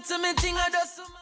to me thing, I just woman.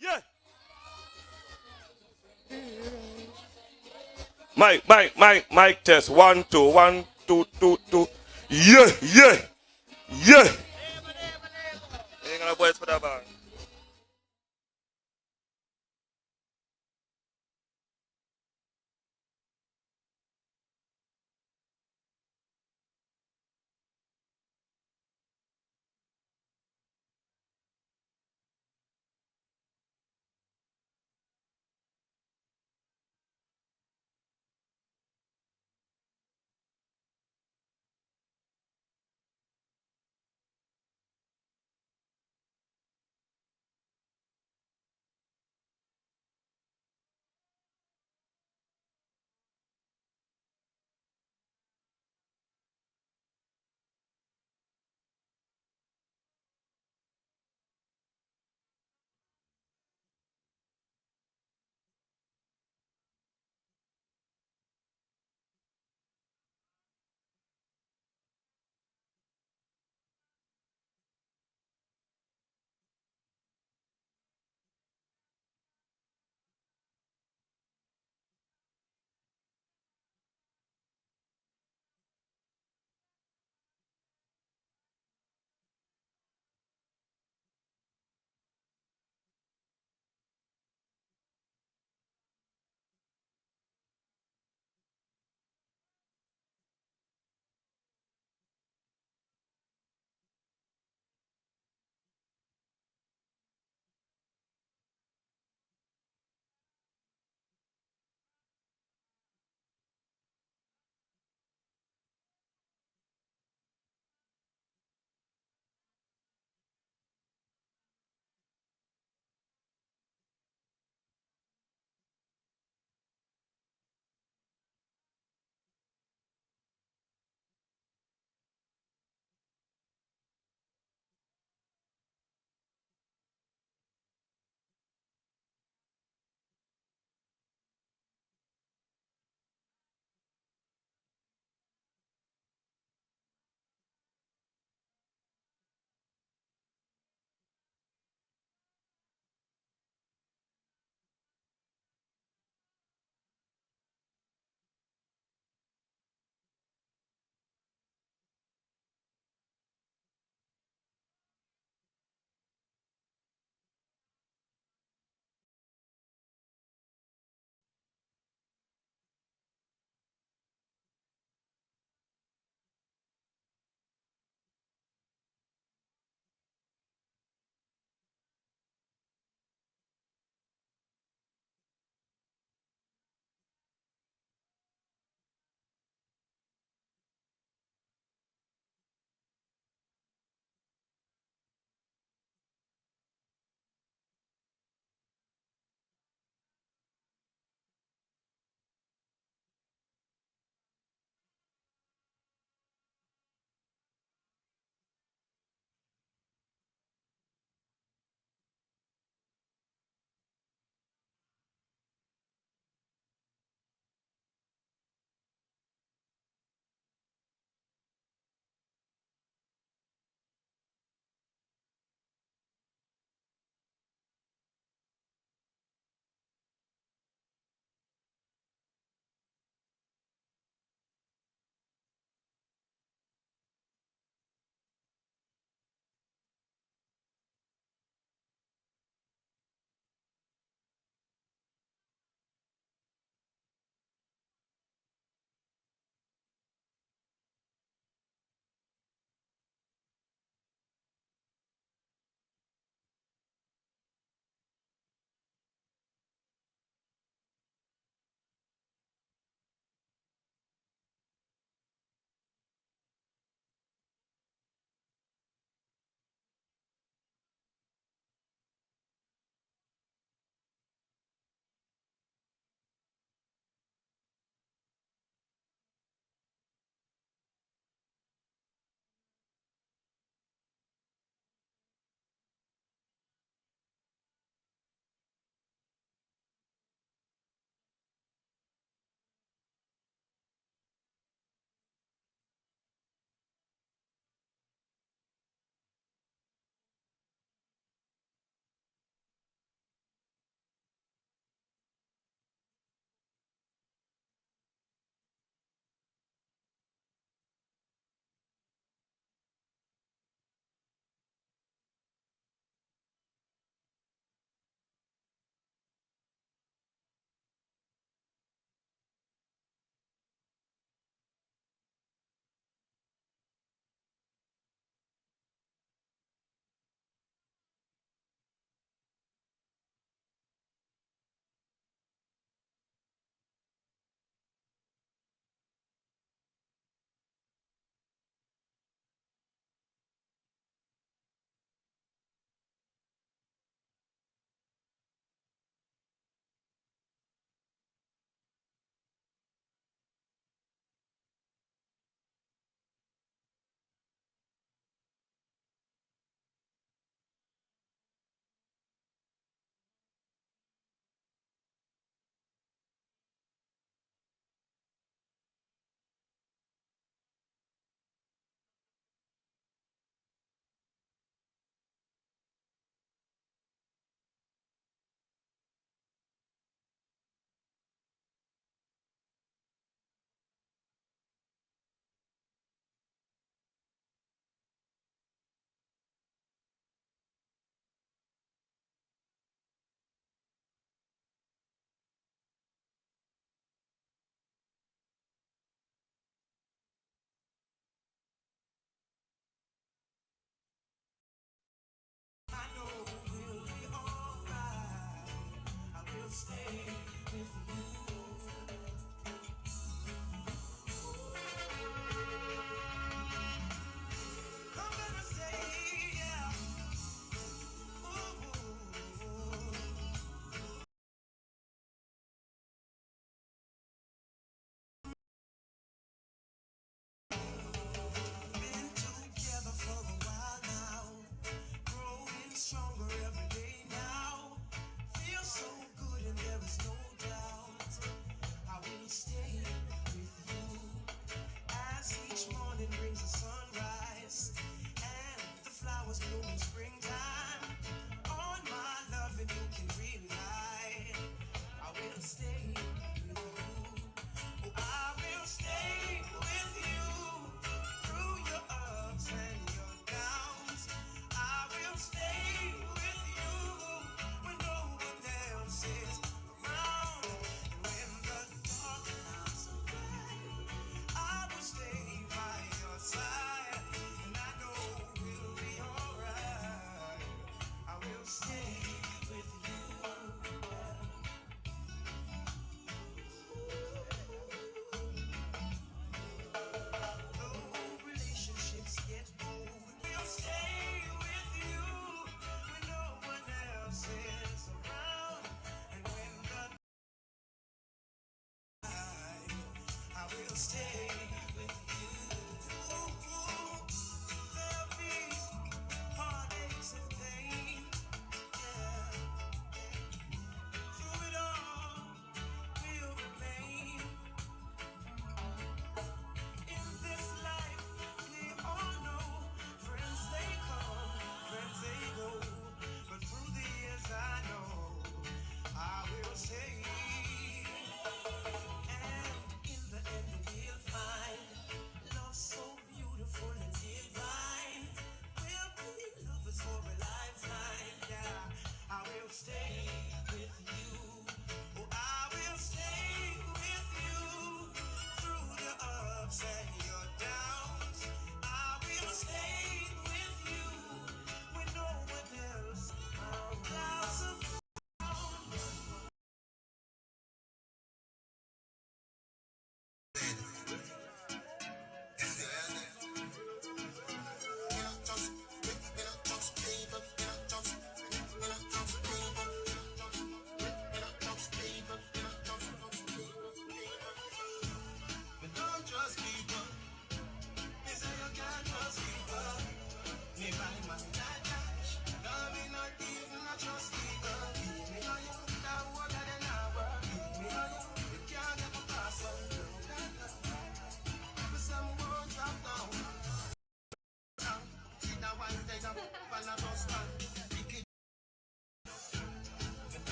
Yeah. Mike, test. 1, 2, 1, 2, 2, 2. Yeah, yeah, yeah. Ain't gonna boys for that band.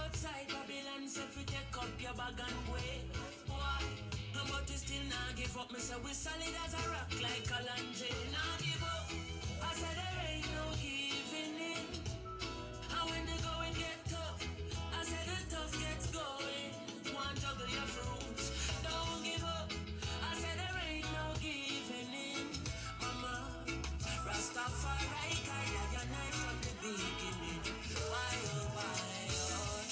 outside Babylon, so if you take up your bag and way. Why? But we still not give up. Me say we solid as a rock like a Lange. Not give up. I said there ain't no giving in. And when the going get tough, I said the tough gets going. One juggle your fruits. Don't give up. I said there ain't no giving in. Mama, Rastafari guide your knife from the beginning. Why oh why oh?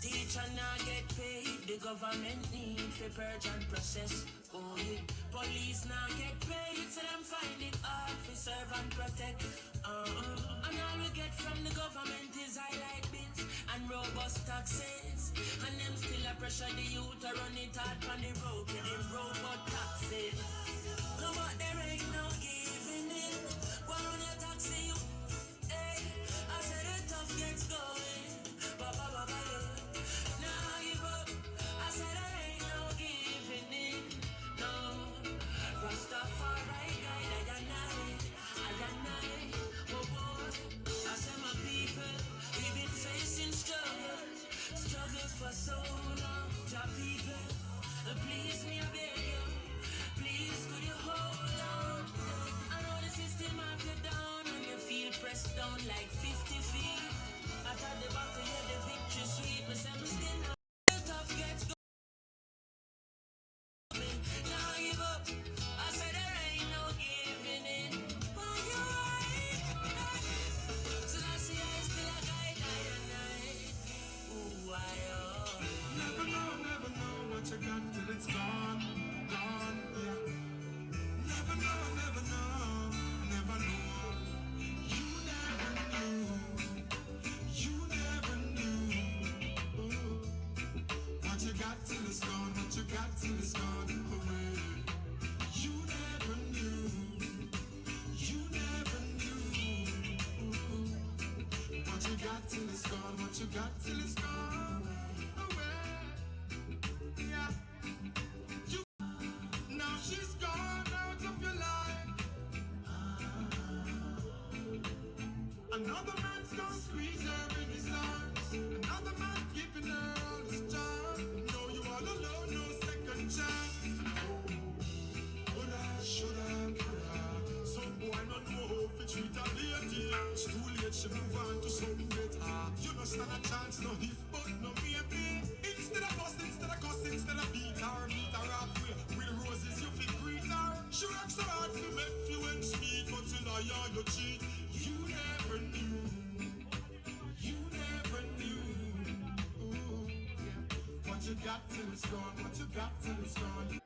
Teacher now get paid. The government need for purge and process. Oh yeah. Police now get paid, so them find it hard to serve and protect. And all we get from the government is highlight bins and robust taxes. And them still a pressure the youth to run it hard on the road with them robot taxes. No, but there ain't no giving in. Why run your taxi you? Hey, I said the tough gets going. Ba ba ba ba yeah. Now give up. I said there ain't no giving in. No. Rastafari guide I night. Oh boy, I said my people, we've been facing struggles for so long. Job people, please me I beg you, please could you hold on? I know the system have you down and you feel pressed down like 50 feet. I thought the battle here the victory sweet, but I'm still not the tough gets going. Now give up. I said there ain't no giving in. Why you right? So I see I still a guide and night. Ooh, why oh? Never know what you got till it's gone, yeah. Never know. You never knew. Ooh. What you got till it's gone, what you got till it's gone away. You never knew. Ooh. What you got till it's gone, what you got till it's gone away. Yeah. Now she's gone out of your life. Another man's gonna squeeze her in his arms. Another man giving her all his time. No, you all alone, no second chance. Shoulda. Some boy not know if it treat a lady. It's too late, she move on to something better. You don't stand a chance, no if but no maybe. Instead of cuss, instead of beat her halfway. With roses you feel greet her. She works so hard to make you and speak until I hear you cheat. You never knew. Ooh, yeah. What you got till it's gone, what you got till it's gone.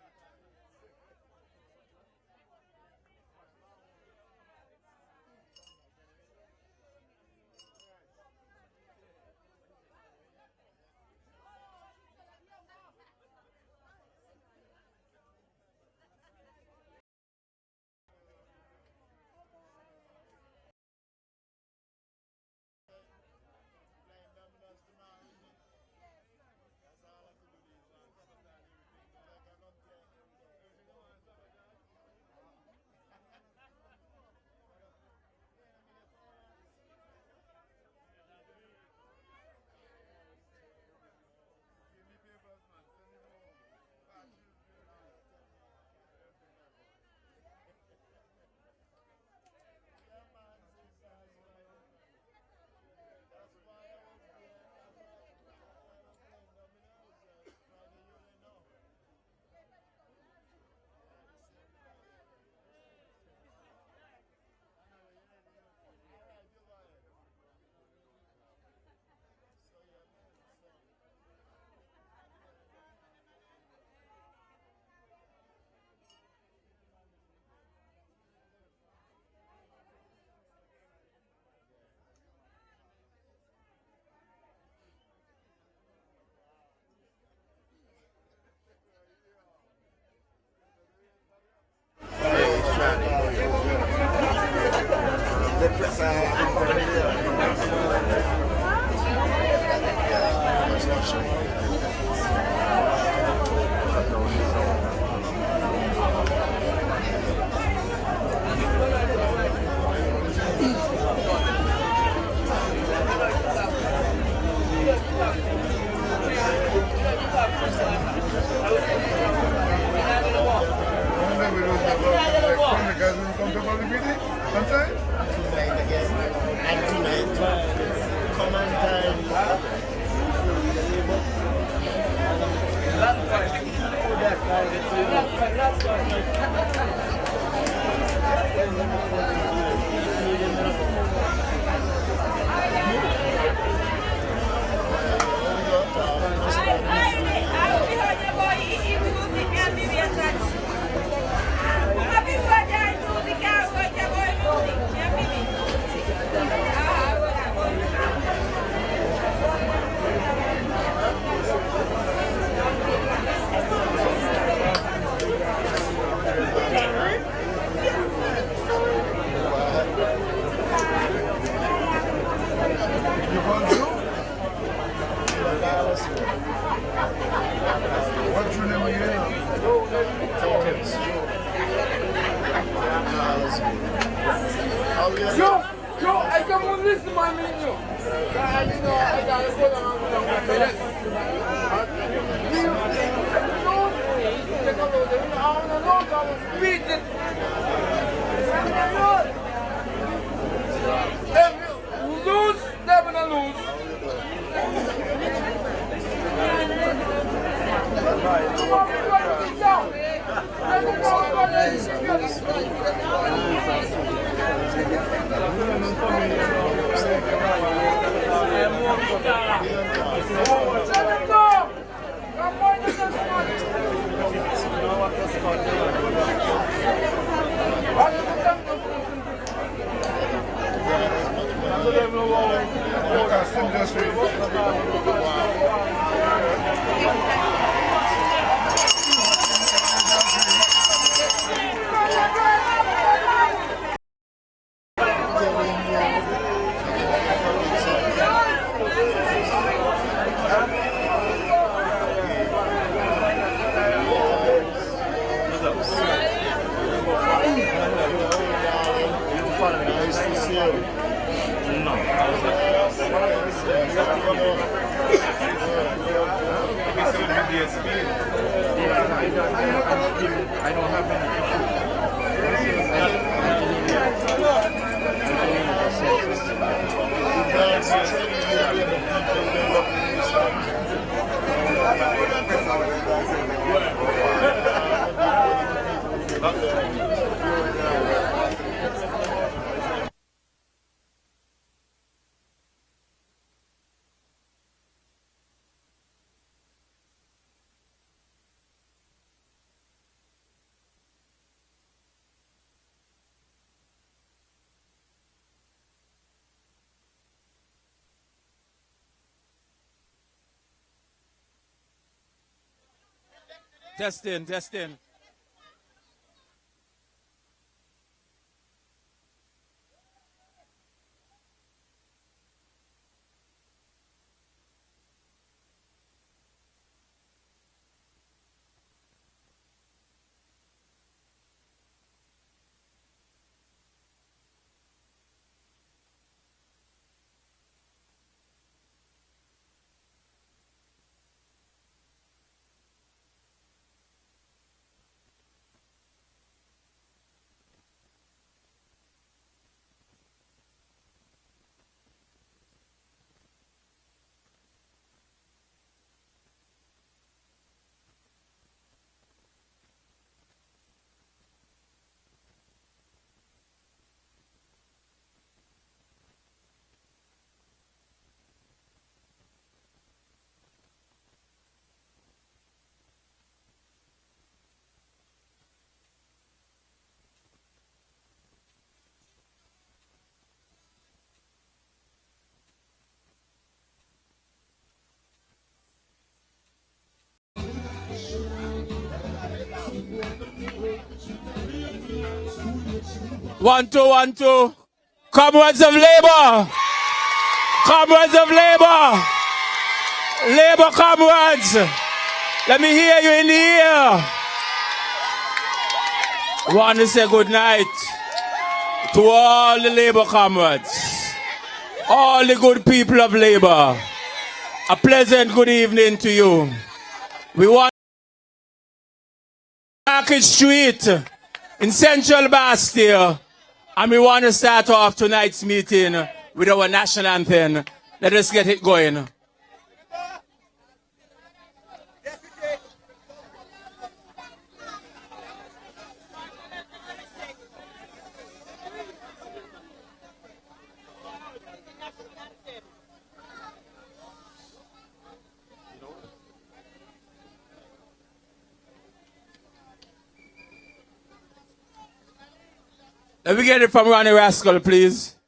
listen to my menu. You know, I gotta go down and go down. Beat it. If you lose, they're gonna lose. I don't have Testing. One, two. Comrades of Labour. Comrades of Labour. Labour comrades. Let me hear you in the ear. I want to say good night to all the Labour comrades. All the good people of Labour. A pleasant good evening to you. We want Market Street in Central Basseterre, and we want to start off tonight's meeting with our national anthem. Let us get it going. Let me get it from Ronnie Rascal, please.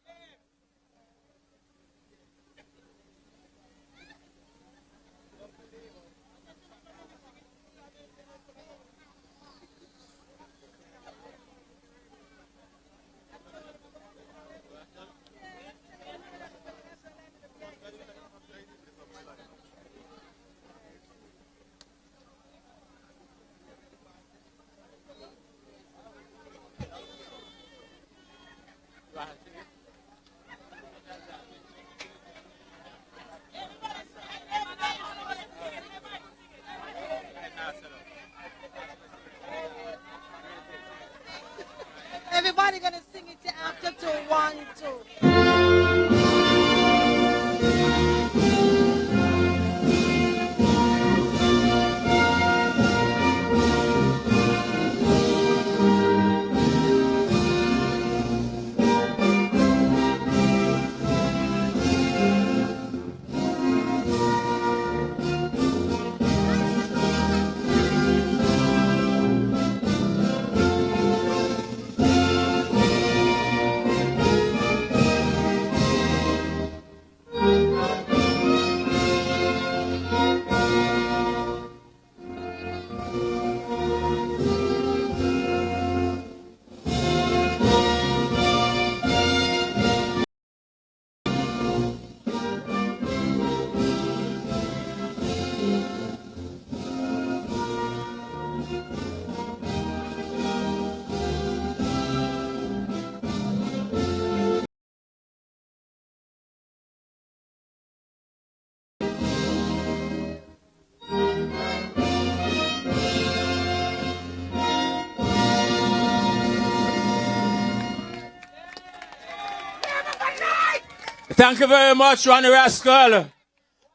Thank you very much, Ronnie Rascal.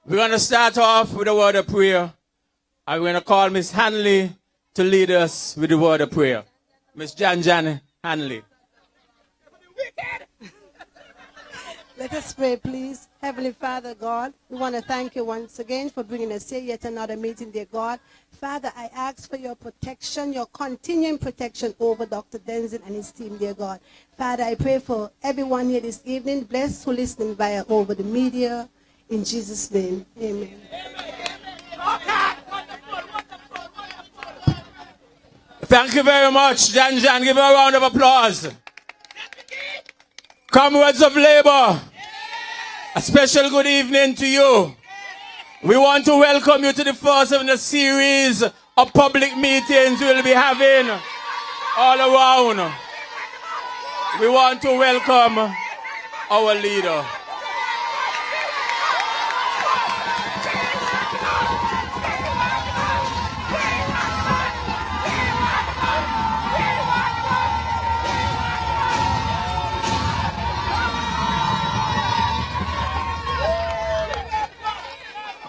We're going to start off with a word of prayer. And we're going to call Miss Hanley to lead us with the word of prayer. Miss Jan Hanley. Let us pray, please. Heavenly Father, God, we want to thank you once again for bringing us here, yet another meeting, dear God. Father, I ask for your protection, your continuing protection over Dr. Denzel and his team, dear God. Father, I pray for everyone here this evening, blessed who listening via over the media. In Jesus' name, amen. Thank you very much, Jan. Give her a round of applause. Comrades of Labour, a special good evening to you. We want to welcome you to the first of the series of public meetings we'll be having all around. We want to welcome our leader.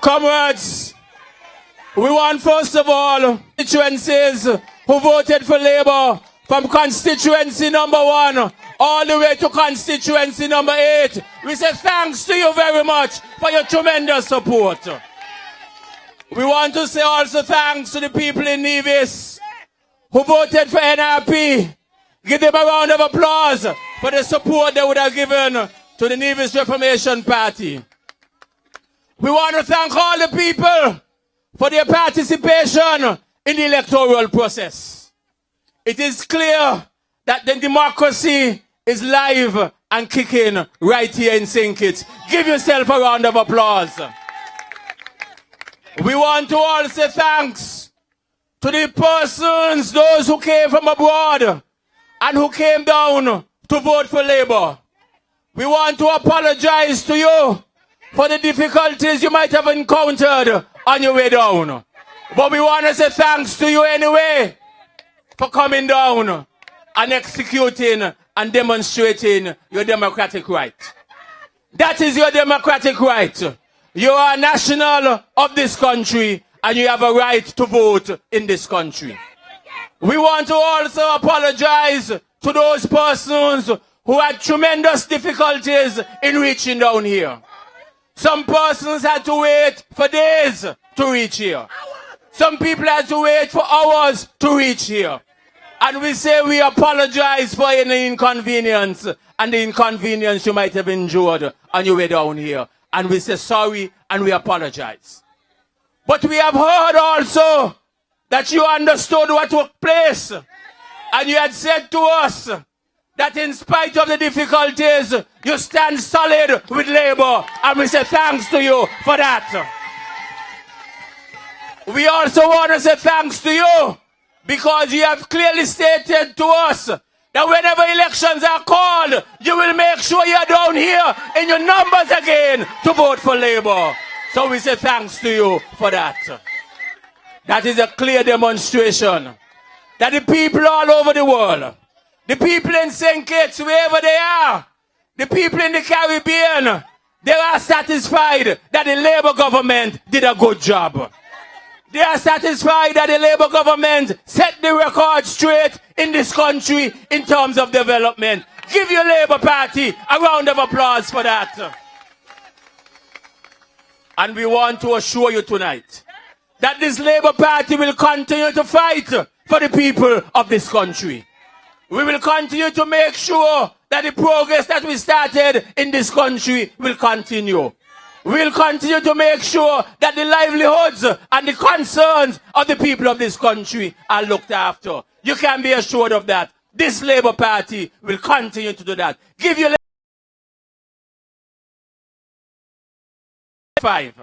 Comrades, we want first of all constituencies who voted for Labour from constituency number 1 all the way to constituency number 8. We say thanks to you very much for your tremendous support. We want to say also thanks to the people in Nevis who voted for NRP. Give them a round of applause for the support they would have given to the Nevis Reformation Party. We want to thank all the people for their participation in the electoral process. It is clear that the democracy is live and kicking right here in St. Kitts. Give yourself a round of applause. We want to all say thanks to the persons, those who came from abroad and who came down to vote for Labour. We want to apologize to you for the difficulties you might have encountered on your way down. But we want to say thanks to you anyway for coming down and executing and demonstrating your democratic right. That is your democratic right. You are a national of this country and you have a right to vote in this country. We want to also apologize to those persons who had tremendous difficulties in reaching down here. Some persons had to wait for days to reach here. Some people had to wait for hours to reach here. And we say we apologize for any inconvenience and the inconvenience you might have endured on your way down here. And we say sorry and we apologize. But we have heard also that you understood what took place. And you had said to us that in spite of the difficulties, you stand solid with Labour. And we say thanks to you for that. We also want to say thanks to you because you have clearly stated to us that whenever elections are called, you will make sure you're down here in your numbers again to vote for Labour. So we say thanks to you for that. That is a clear demonstration that the people all over the world, the people in St. Kitts, wherever they are, The people in the Caribbean, they are satisfied that the Labour government did a good job. They are satisfied that the Labour government set the record straight in this country in terms of development. Give your Labour Party a round of applause for that. And we want to assure you tonight that this Labour Party will continue to fight for the people of this country. We will continue to make sure that the progress that we started in this country will continue. We'll continue to make sure that the livelihoods and the concerns of the people of this country are looked after. You can be assured of that. This Labour Party will continue to do that. Give your 5.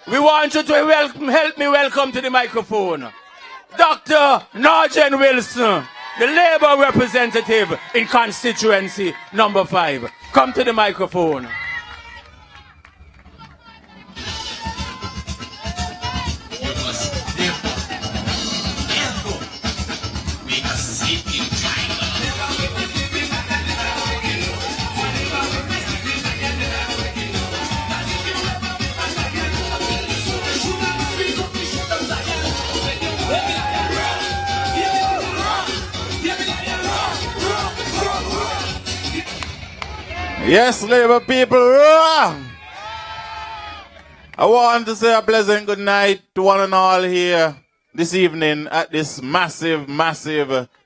We want you to help me welcome to the microphone Dr. Norgen Wilson, the Labour representative in constituency number 5. Come to the microphone. Yes, Labour people, roar! I want to say a pleasant good night to one and all here this evening at this massive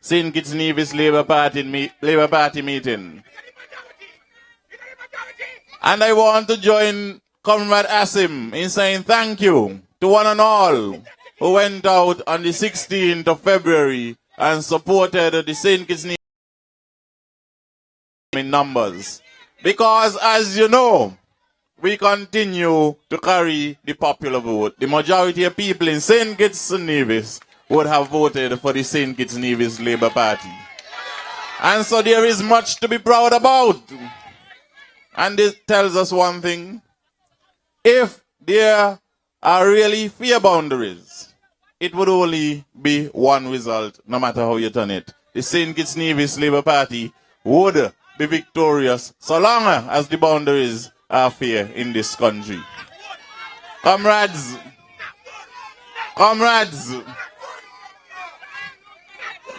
St. Kitts-Nevis Labour Party meeting. And I want to join Comrade Asim in saying thank you to one and all who went out on the 16th of February and supported the St. Kitts-Nevis in numbers. Because, as you know, we continue to carry the popular vote. The majority of people in St. Kitts-Nevis would have voted for the St. Kitts-Nevis Labour Party. And so there is much to be proud about. And this tells us one thing. If there are really fair boundaries, it would only be one result, no matter how you turn it. The St. Kitts-Nevis Labour Party would be victorious so long as the boundaries are fair in this country. Comrades,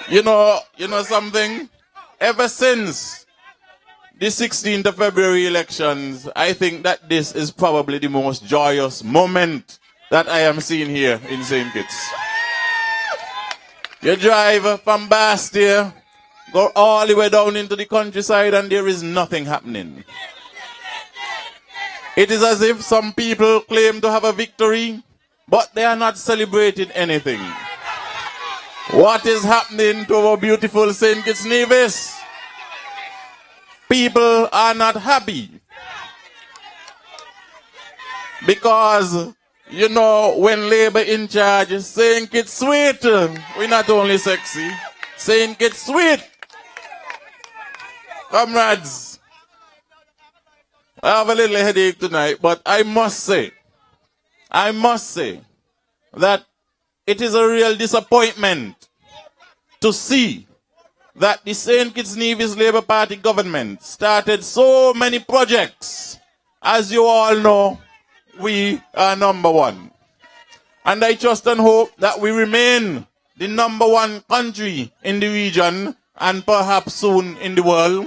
you know something? Ever since the 16th of February elections, I think that this is probably the most joyous moment that I am seeing here in St. Kitts. You drive from Basseterre, go all the way down into the countryside and there is nothing happening. It is as if some people claim to have a victory, but they are not celebrating anything. What is happening to our beautiful St. Kitts-Nevis? People are not happy. Because, you know, when Labour in charge, St. Kitts sweet. We're not only sexy, St. Kitts sweet. Comrades, I have a little headache tonight, but I must say that it is a real disappointment to see that the St. Kitts-Nevis Labour Party government started so many projects. As you all know, we are number 1. And I trust and hope that we remain the number 1 country in the region and perhaps soon in the world.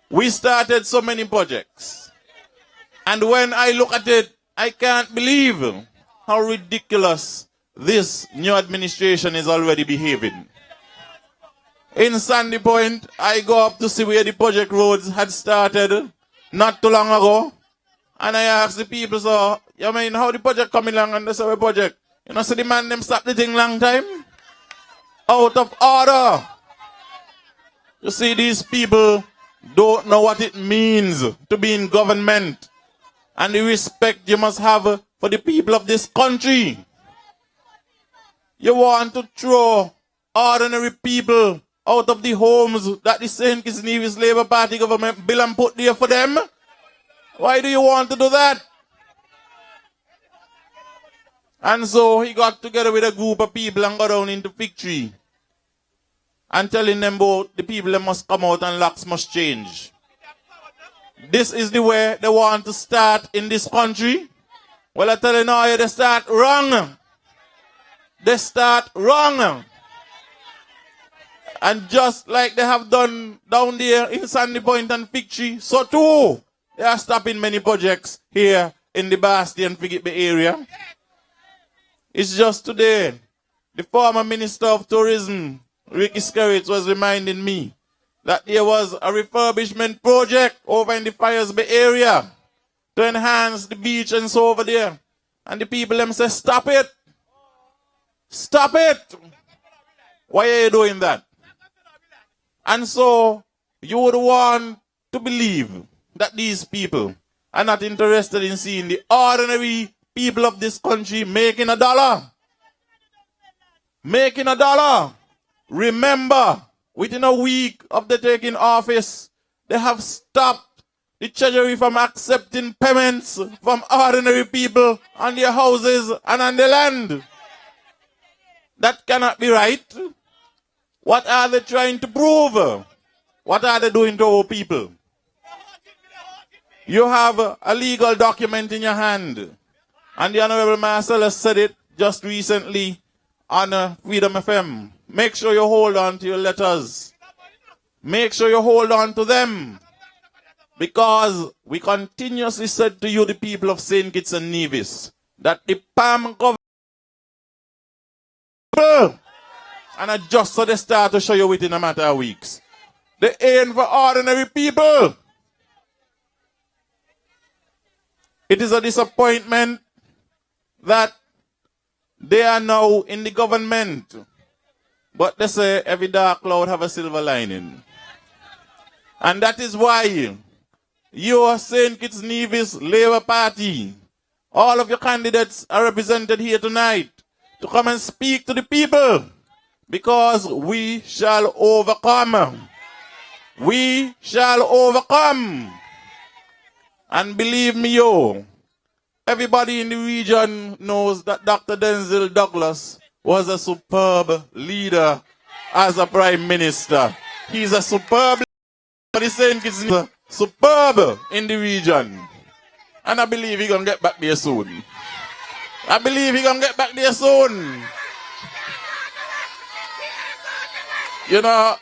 We started so many projects. And when I look at it, I can't believe how ridiculous this new administration is already behaving. In Sandy Point, I go up to see where the project roads had started not too long ago. And I asked the people, so, you mean, how the project coming along and this our project? You know, so the man them stop the thing long time? Out of order. You see, these people don't know what it means to be in government and the respect you must have for the people of this country. You want to throw ordinary people out of the homes that the St. Kitts-Nevis Labour Party government bill and put there for them? Why do you want to do that? And so he got together with a group of people and got down into Fig Tree and telling them about the people that must come out and locks must change. this is the way they want to start in this country. Well, I tell you now, they start wrong. They start wrong. And just like they have done down there in Sandy Point and Fig Tree, so too, they are stopping many projects here in the Basti and Figit Bay area. It's just today, the former Minister of Tourism, Ricky Skerrit, was reminding me that there was a refurbishment project over in the Fires Bay area to enhance the beach and so over there. And the people them say, stop it. Stop it. Why are you doing that? And so you would want to believe that these people are not interested in seeing the ordinary people of this country making a dollar. Making a dollar. Remember, within a week of the taking office, they have stopped the Treasury from accepting payments from ordinary people on their houses and on the land. That cannot be right. What are they trying to prove? What are they doing to our people? You have a legal document in your hand. And the Honorable Marcellus said it just recently on Freedom FM. Make sure you hold on to your letters. Make sure you hold on to them. Because we continuously said to you, the people of St. Kitts and Nevis, that the PAM government, and I just saw the start to show you within a matter of weeks. They aim for ordinary people. It is a disappointment that they are now in the government. But they say every dark cloud have a silver lining. And that is why your St. Kitts-Nevis Labour Party, all of your candidates are represented here tonight to come and speak to the people. Because we shall overcome. We shall overcome. And believe me, everybody in the region knows that Dr. Denzel Douglas was a superb leader as a prime minister. He's a superb leader, superb in the region. And I believe he's going to get back there soon. I believe he's going to get back there soon. You know,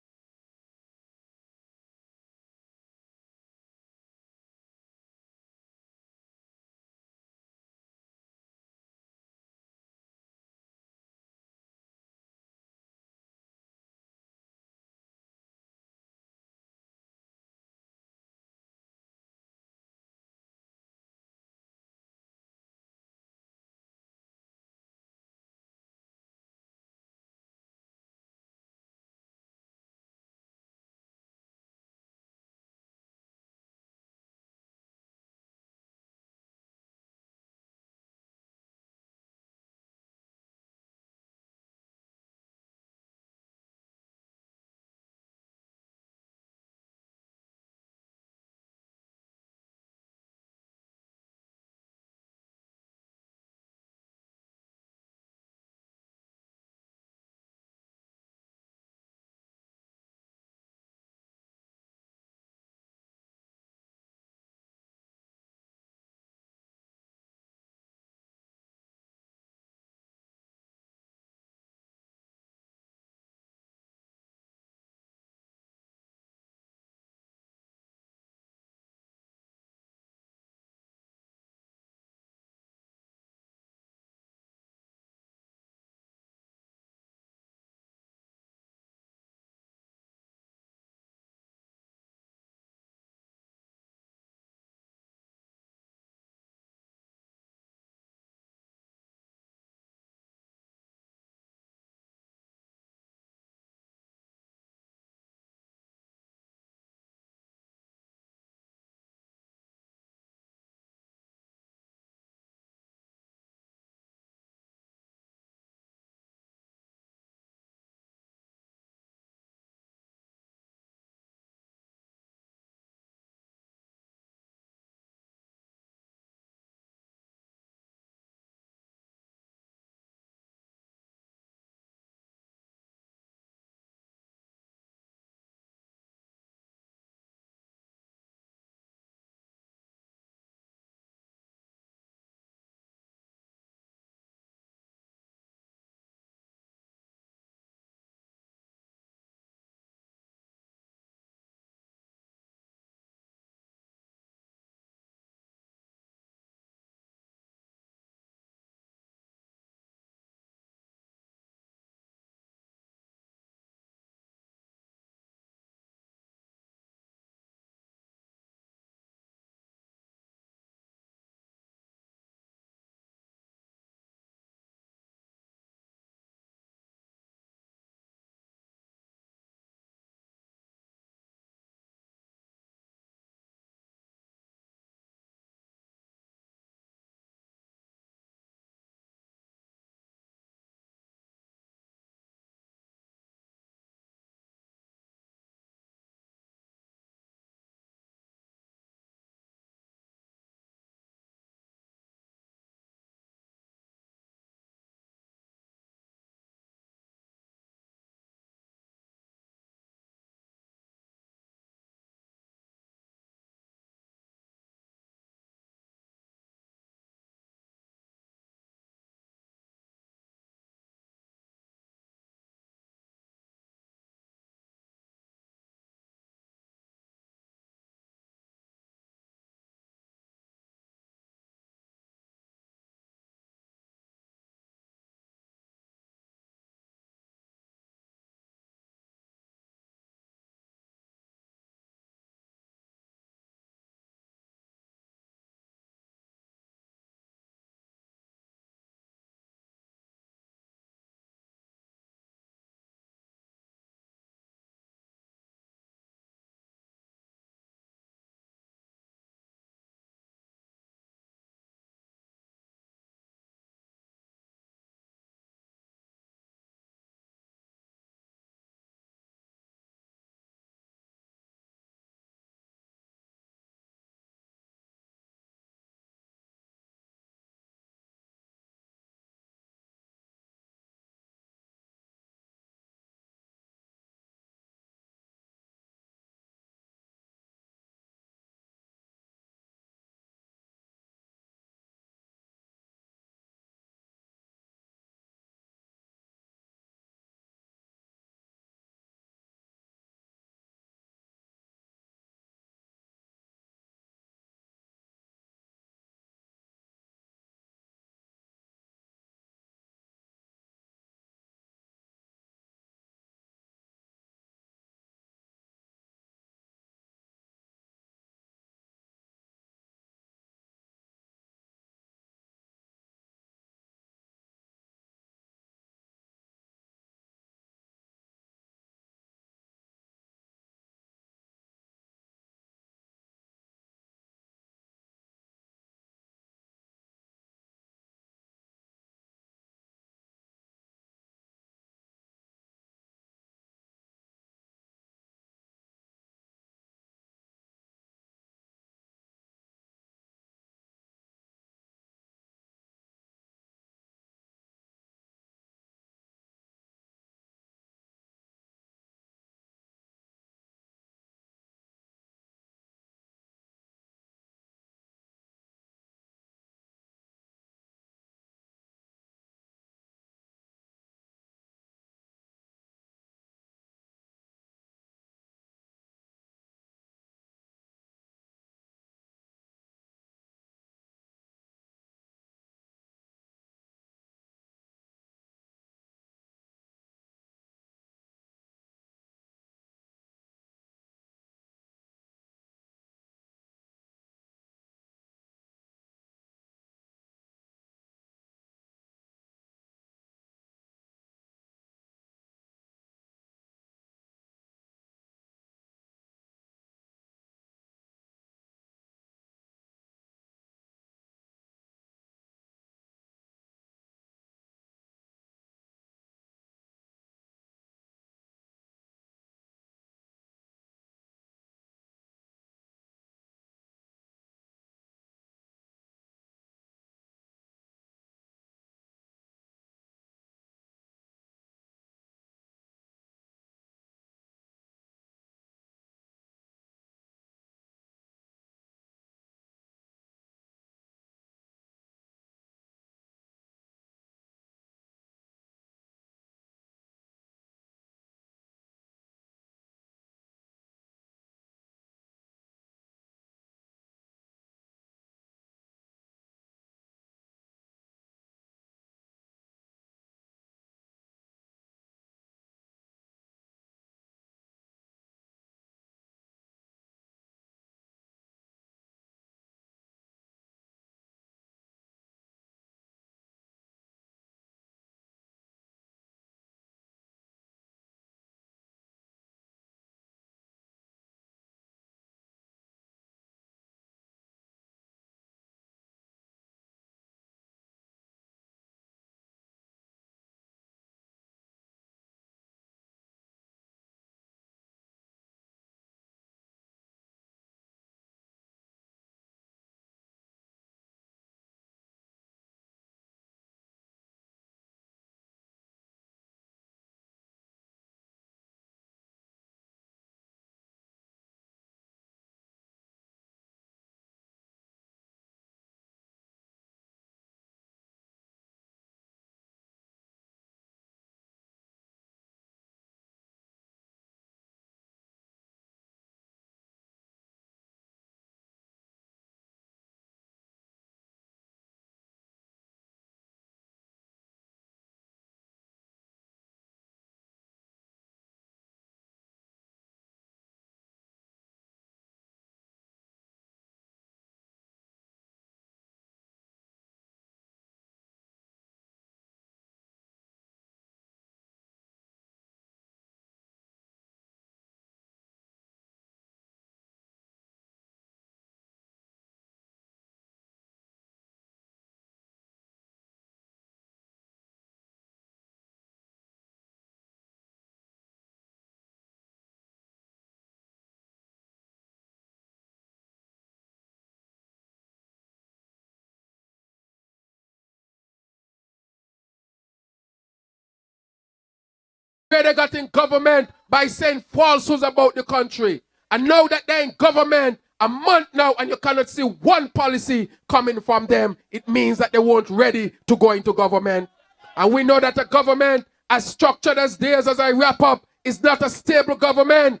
where they got in government by saying falsehoods about the country. And now that they're in government a month now and you cannot see one policy coming from them, it means that they weren't ready to go into government. And we know that a government as structured as theirs, as I wrap up, is not a stable government.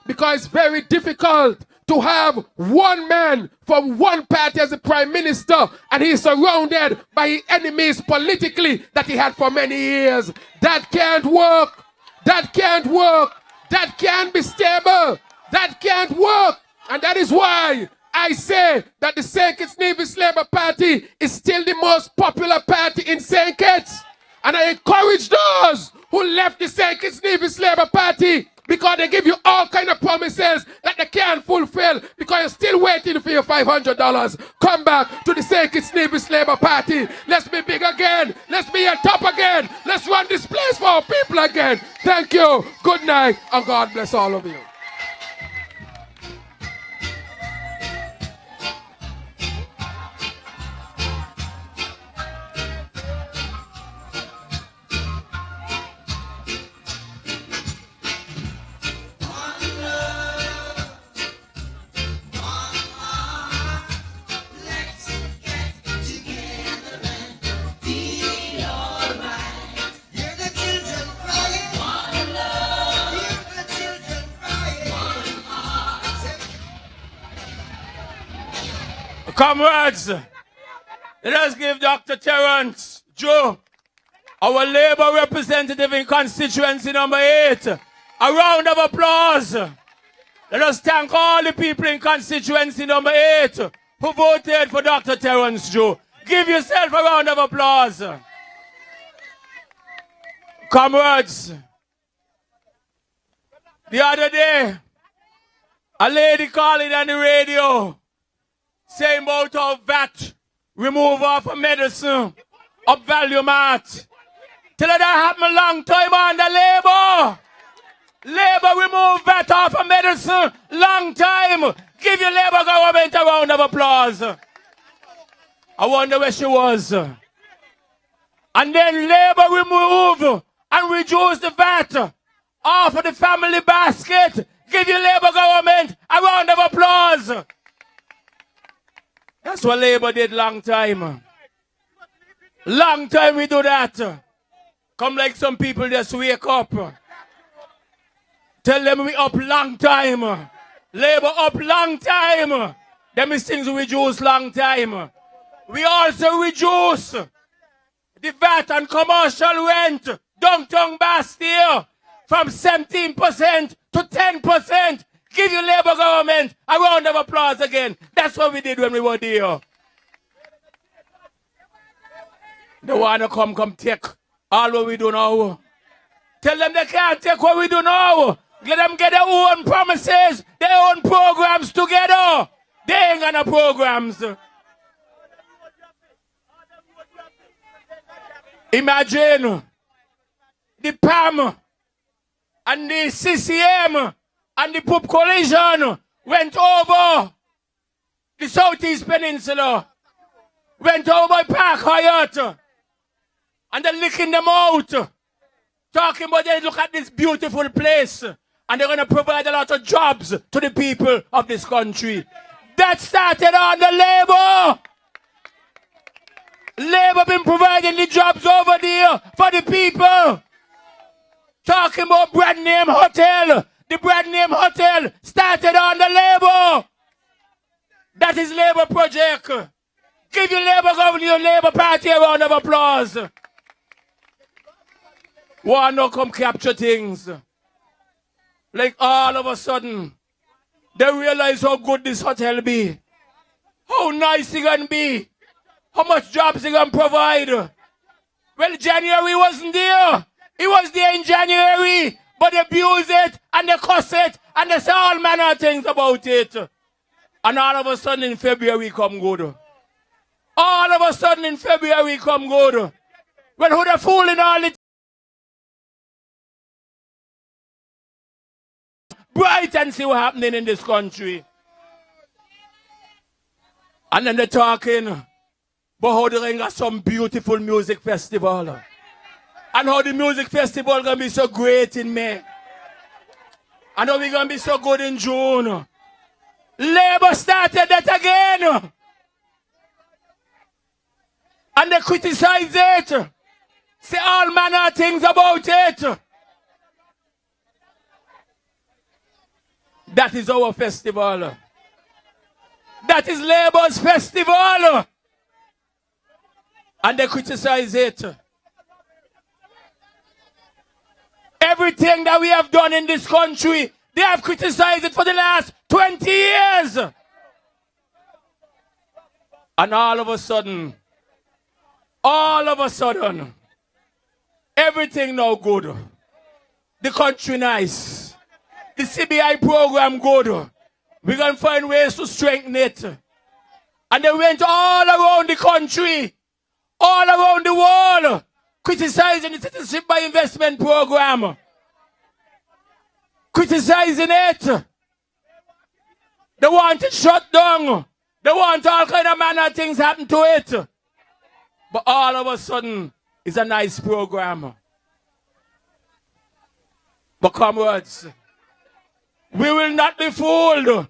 Because it's very difficult to have one man from one party as the prime minister and he's surrounded by enemies politically that he had for many years. That can't work. That can't work. That can't be stable. That can't work. And that is why I say that the St. Kitts-Nevis Labour Party is still the most popular party in St. Kitts. And I encourage those who left the St. Kitts-Nevis Labour Party because they give you all kind of promises that they can't fulfill because you're still waiting for your $500. Come back to the St. Kitts-Nevis Labour Party. Let's be big again. Let's be on top again. Let's run this place for our people again. Thank you. Good night. And God bless all of you. Comrades, let us give Dr. Terence Joe, our Labour representative in constituency number 8, a round of applause. Let us thank all the people in constituency number 8 who voted for Dr. Terence Joe. Give yourself a round of applause. Comrades, the other day, a lady calling on the radio saying about how VAT remove off of medicine, up value mat. Tell her that happened a long time under Labour. Labour remove VAT off of medicine, long time. Give your Labour government a round of applause. I wonder where she was. And then Labour remove and reduce the VAT off of the family basket. Give your Labour government a round of applause. That's what Labour did long time. Long time we do that. Come like some people just wake up. Tell them we up long time. Labour up long time. Them is things we reduce long time. We also reduce the VAT and commercial rent downtown Basseterre from 17% to 10%. Give your Labour government a round of applause again. That's what we did when we were there. They want to come take all what we do now. Tell them they can't take what we do now. Let them get their own promises, their own programs together. They ain't gonna programs. Imagine the PAM and the CCM and the Poop Coalition went over the Southeast Peninsula, went over Park Hyatt, and they're licking them out, talking about they look at this beautiful place, and they're going to provide a lot of jobs to the people of this country. That started under Labour. Labour been providing the jobs over there for the people. Talking about brand name hotel. The brand name hotel started under Labour. That is Labour project. Give your Labour government, your Labour Party a round of applause. Want to come capture things. Like all of a sudden, they realize how good this hotel be. How nice it gonna be. How much jobs it gonna provide. Well, January wasn't there. It was there in January. But they abuse it, and they cuss it, and they say all manner of things about it. And all of a sudden in February come good. All of a sudden in February come good. Well, who the fool in all it? Bright and see what's happening in this country. And then they're talking about how they got some beautiful music festival. And how the music festival gonna be so great in May. And how we gonna be so good in June. Labour started that again. And they criticize it. Say all manner of things about it. That is our festival. That is Labour's festival. And they criticize it. Everything that we have done in this country, they have criticized it for the last 20 years. And all of a sudden, everything now good. The country nice. The CBI program good. We're going to find ways to strengthen it. And they went all around the country, all around the world, criticizing the citizenship by investment program. Criticizing it. They want it shut down. They want all kind of manner of things happen to it. But all of a sudden, it's a nice program. But comrades, we will not be fooled.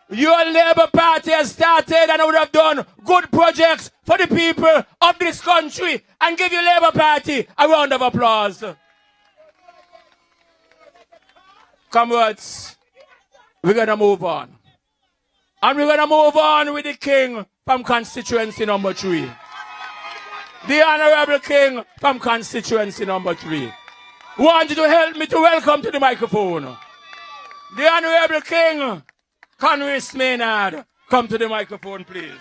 Your Labour Party has started and would have done good projects for the people of this country, and give your Labour Party a round of applause. Comrades, we're going to move on. And we're going to move on with the King from constituency number 3. The Honourable King from constituency number 3. Want you to help me to welcome to the microphone the Honourable King, Conris Maynard. Come to the microphone, please.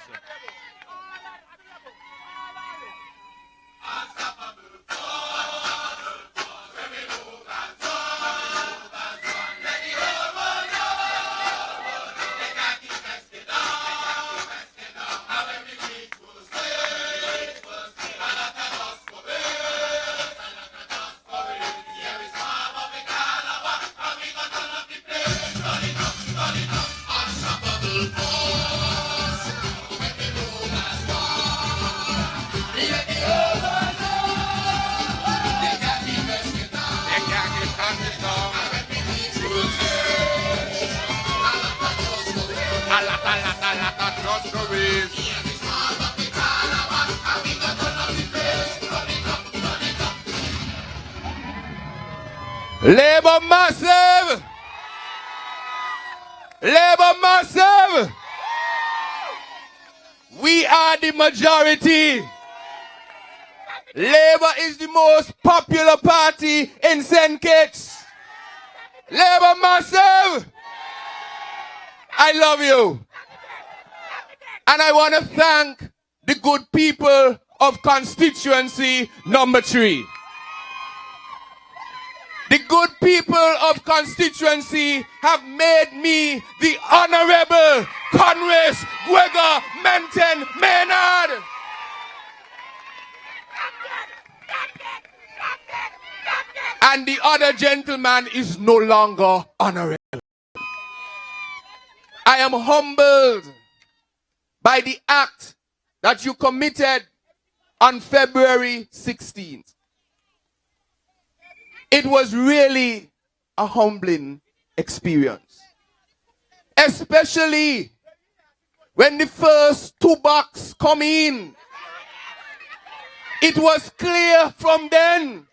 Labour massive! Labour massive! We are the majority. Labour is the most popular party in St. Kitts. Labour massive! I love you. And I want to thank the good people of constituency number 3. The good people of constituency have made me the Honourable Conris Gregor Menton Maynard. And the other gentleman is no longer honourable. I am humbled by the act that you committed on February 16th. It was really a humbling experience. Especially when the first 2 bucks come in. It was clear from then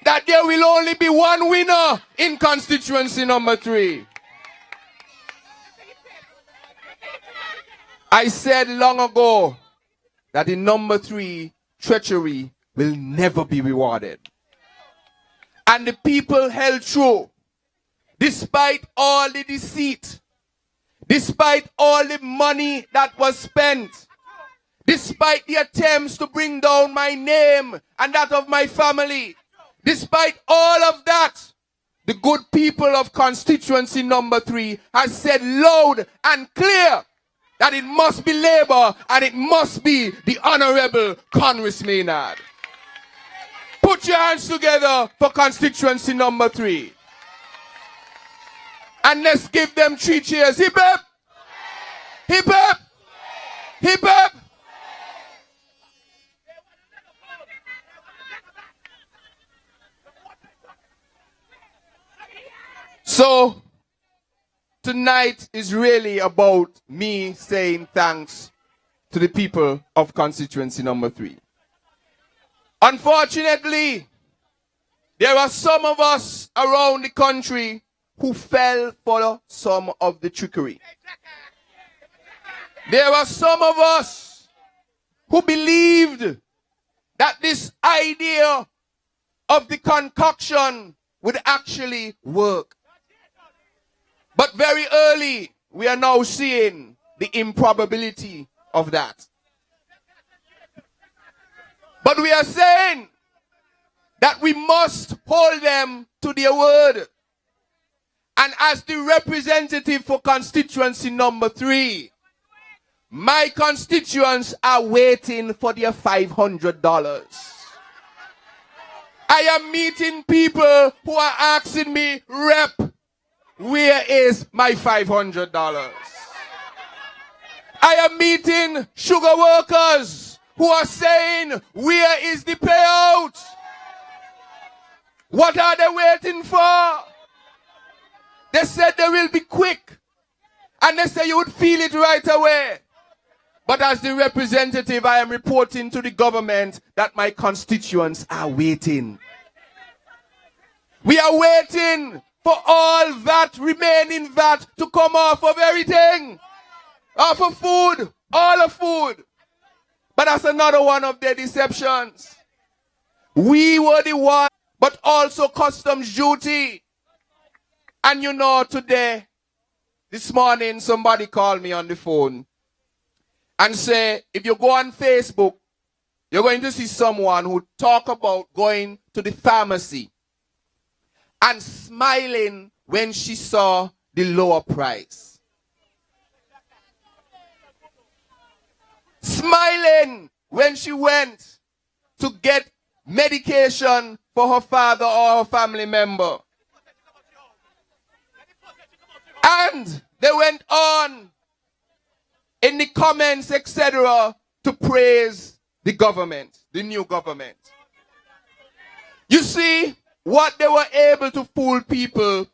that there will only be one winner in constituency number 3. I said long ago that in number 3, treachery will never be rewarded. And the people held true, despite all the deceit, despite all the money that was spent, despite the attempts to bring down my name and that of my family, despite all of that, the good people of constituency number 3 has said loud and clear that it must be Labour and it must be the Honourable Conris Maynard. Put your hands together for constituency number 3. And let's give them 3 cheers. Hip hip! Hip hip! Hip hip! So tonight is really about me saying thanks to the people of constituency number 3. Unfortunately, there are some of us around the country who fell for some of the trickery. There are some of us who believed that this idea of the concoction would actually work. But very early, we are now seeing the improbability of that. But we are saying that we must hold them to their word. And as the representative for constituency number 3, my constituents are waiting for their $500. I am meeting people who are asking me, Rep, where is my $500? I am meeting sugar workers who are saying, where is the payout? What are they waiting for? They said they will be quick. And they say you would feel it right away. But as the representative, I am reporting to the government that my constituents are waiting. We are waiting for all VAT, remaining VAT, to come off of everything. Off of food, all of food. But that's another one of their deceptions. We were the one, but also customs duty. And you know, today, this morning, somebody called me on the phone and say, if you go on Facebook, you're going to see someone who talk about going to the pharmacy and smiling when she saw the lower price. Smiling when she went to get medication for her father or her family member. And they went on in the comments, etc., to praise the government, the new government. You see, what they were able to fool people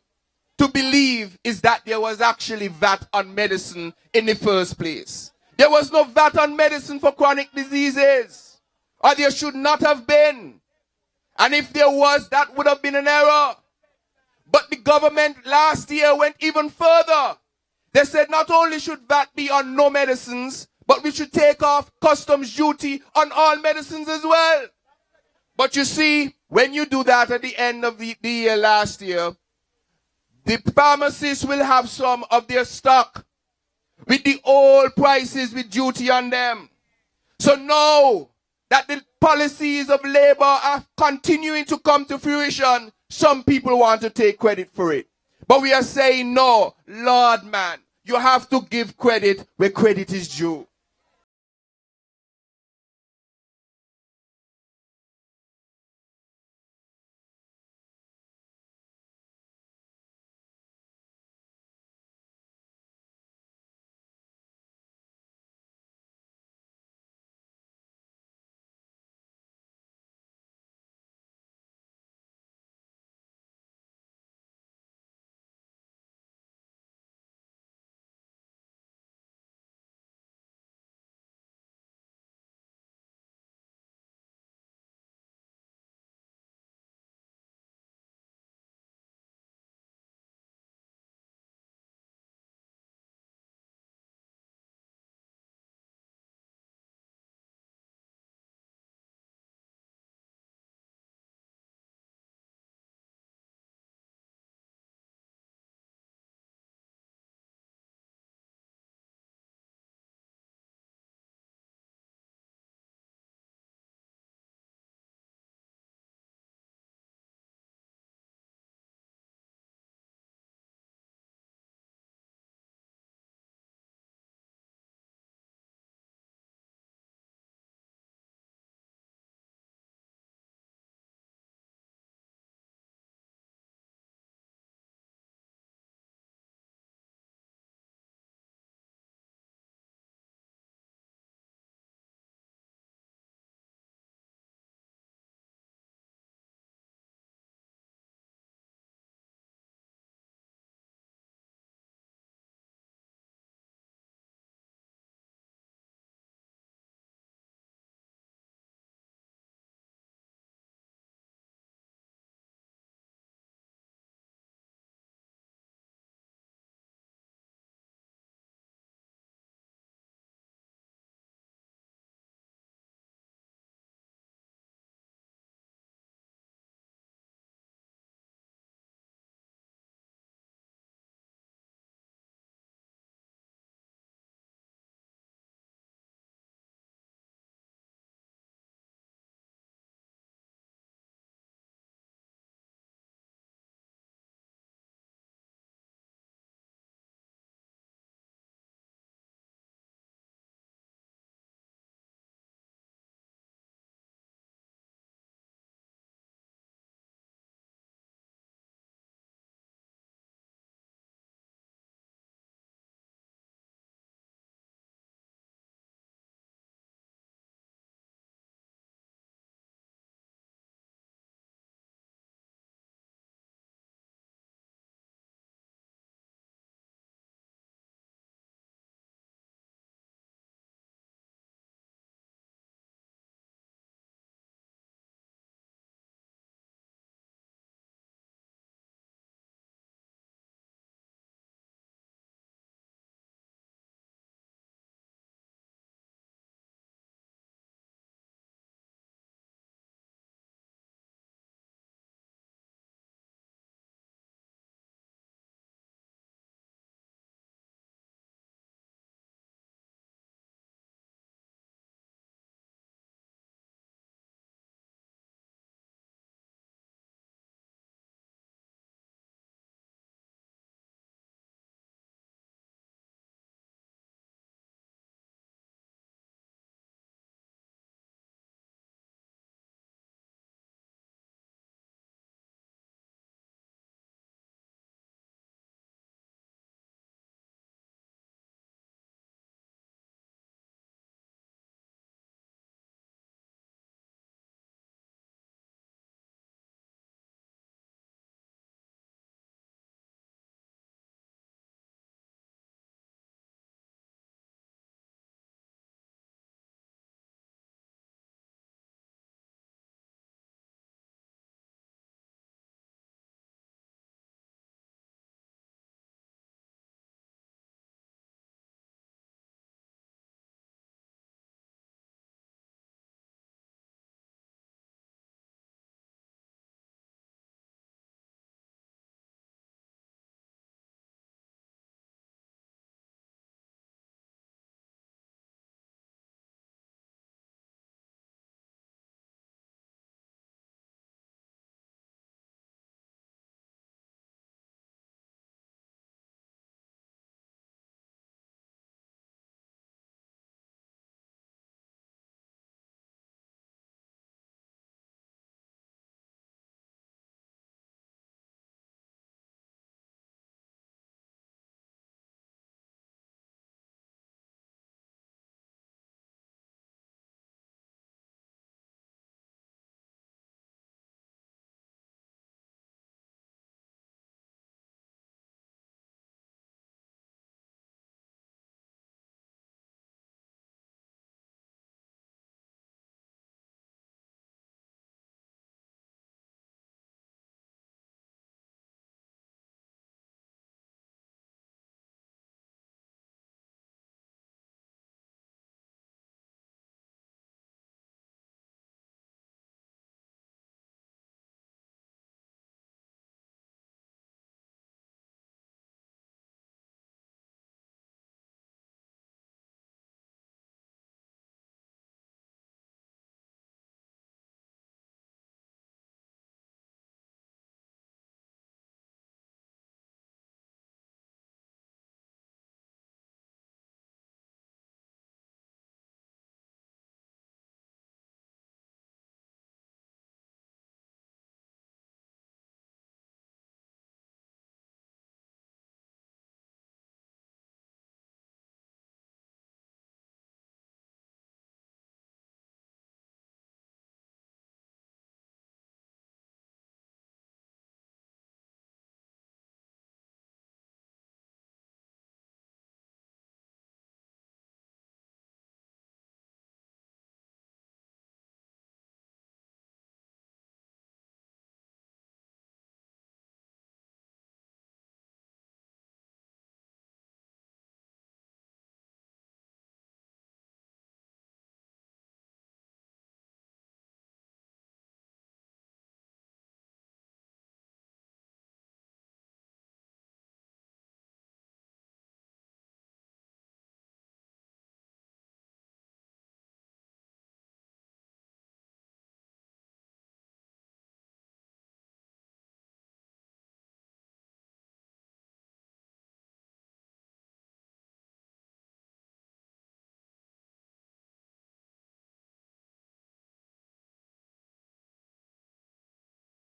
to believe is that there was actually VAT on medicine in the first place. There was no VAT on medicine for chronic diseases, or there should not have been. And if there was, that would have been an error. But the government last year went even further. They said not only should VAT be on no medicines, but we should take off customs duty on all medicines as well. But you see, when you do that at the end of the year last year, the pharmacists will have some of their stock with the old prices with duty on them. So now that the policies of labor are continuing to come to fruition, some people want to take credit for it. But we are saying, no, Lord man, you have to give credit where credit is due.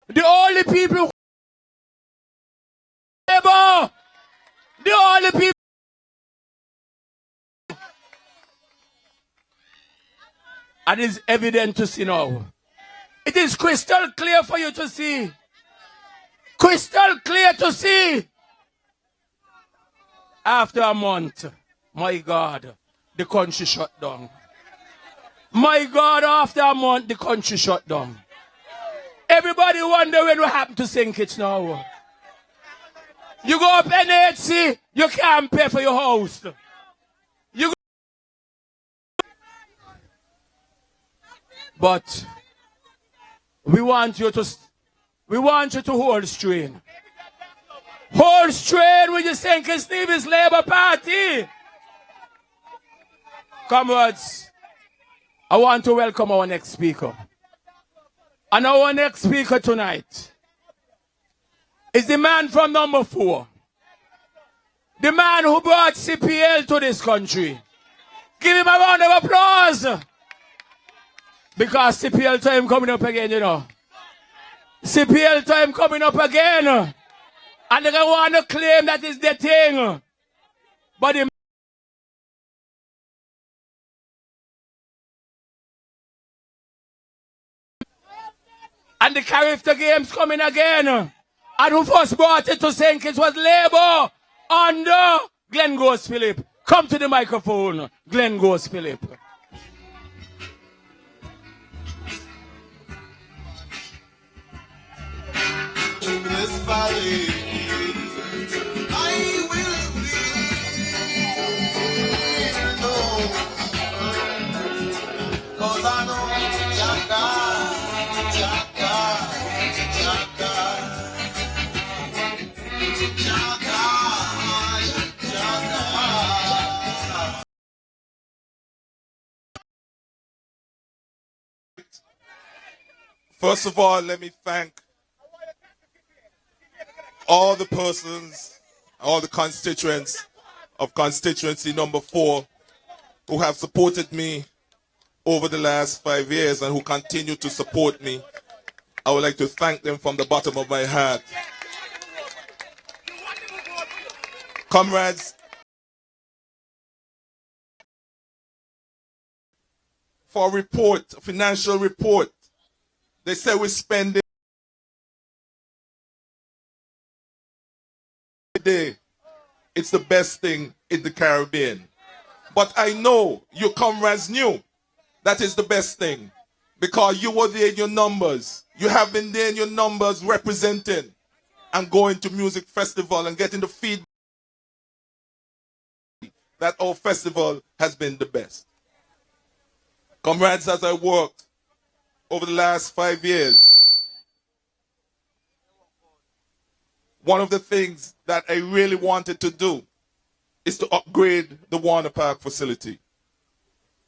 The only people who Labour, the only people. And it's evident to see now. It is crystal clear for you to see. Crystal clear to see. After a month, my God, the country shut down. My God, after a month, the country shut down. Everybody wondering what happened to St. Kitts now. You go up NHC, you can't pay for your house. You go. But we want you to hold strain. Hold strain with the Central Basseterre Labour Party. Comrades, I want to welcome our next speaker. And our next speaker tonight is the man from number 4. The man who brought CPL to this country. Give him a round of applause. Because CPL time coming up again, you know. CPL time coming up again. And they want to claim that is the thing. But the and the character games coming again. And who first brought it to St. Kitts was Labour under Glenn Ghost Philip. Come to the microphone, Glenn Ghost Philip. In this valley, I will know, 'cause I know First of all, let me thank all the persons, all the constituents of constituency number 4 who have supported me over the last 5 years and who continue to support me. I would like to thank them from the bottom of my heart. Comrades, for a report, a financial report, they say we spend it day. It's the best thing in the Caribbean. But I know you comrades knew that is the best thing because you were there in your numbers. You have been there in your numbers representing and going to music festival and getting the feedback that our festival has been the best. Comrades, as I worked over the last 5 years, one of the things that I really wanted to do is to upgrade the Warner Park facility.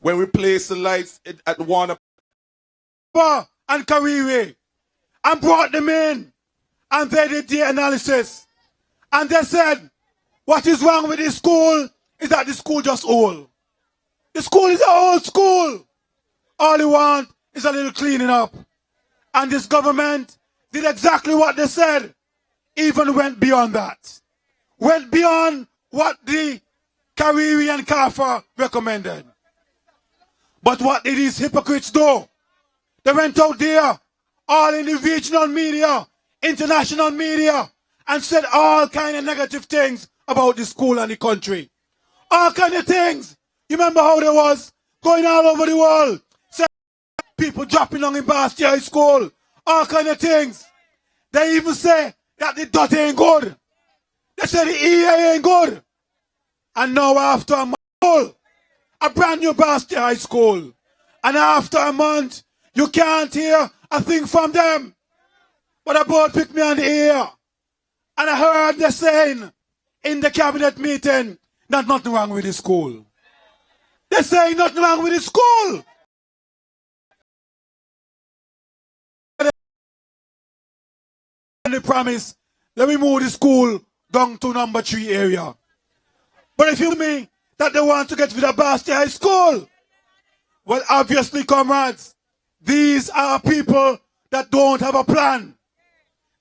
When we placed the lights at Warner Park and Kariri and brought them in and they did the analysis and they said what is wrong with this school is that the school just old. The school is an old school. All you want is a little cleaning up. And this government did exactly what they said, even went beyond that. Went beyond what the Kariri and Kafa recommended. But what did these hypocrites do? They went out there, all in the regional media, international media, and said all kind of negative things about the school and the country. All kind of things. You remember how there was going all over the world, saying people dropping on in Basseterre High School, all kind of things. They even say that the dot ain't good. They say the EA ain't good. And now after a month, a brand new Basseterre High School. And after a month, you can't hear a thing from them. But a board picked me on the ear. And I heard them saying in the cabinet meeting that nothing wrong with the school. They say nothing wrong with the school. And they promise, let me move the school down to number 3 area. But if you mean that they want to get rid of Basseterre High School, well, obviously, comrades, these are people that don't have a plan.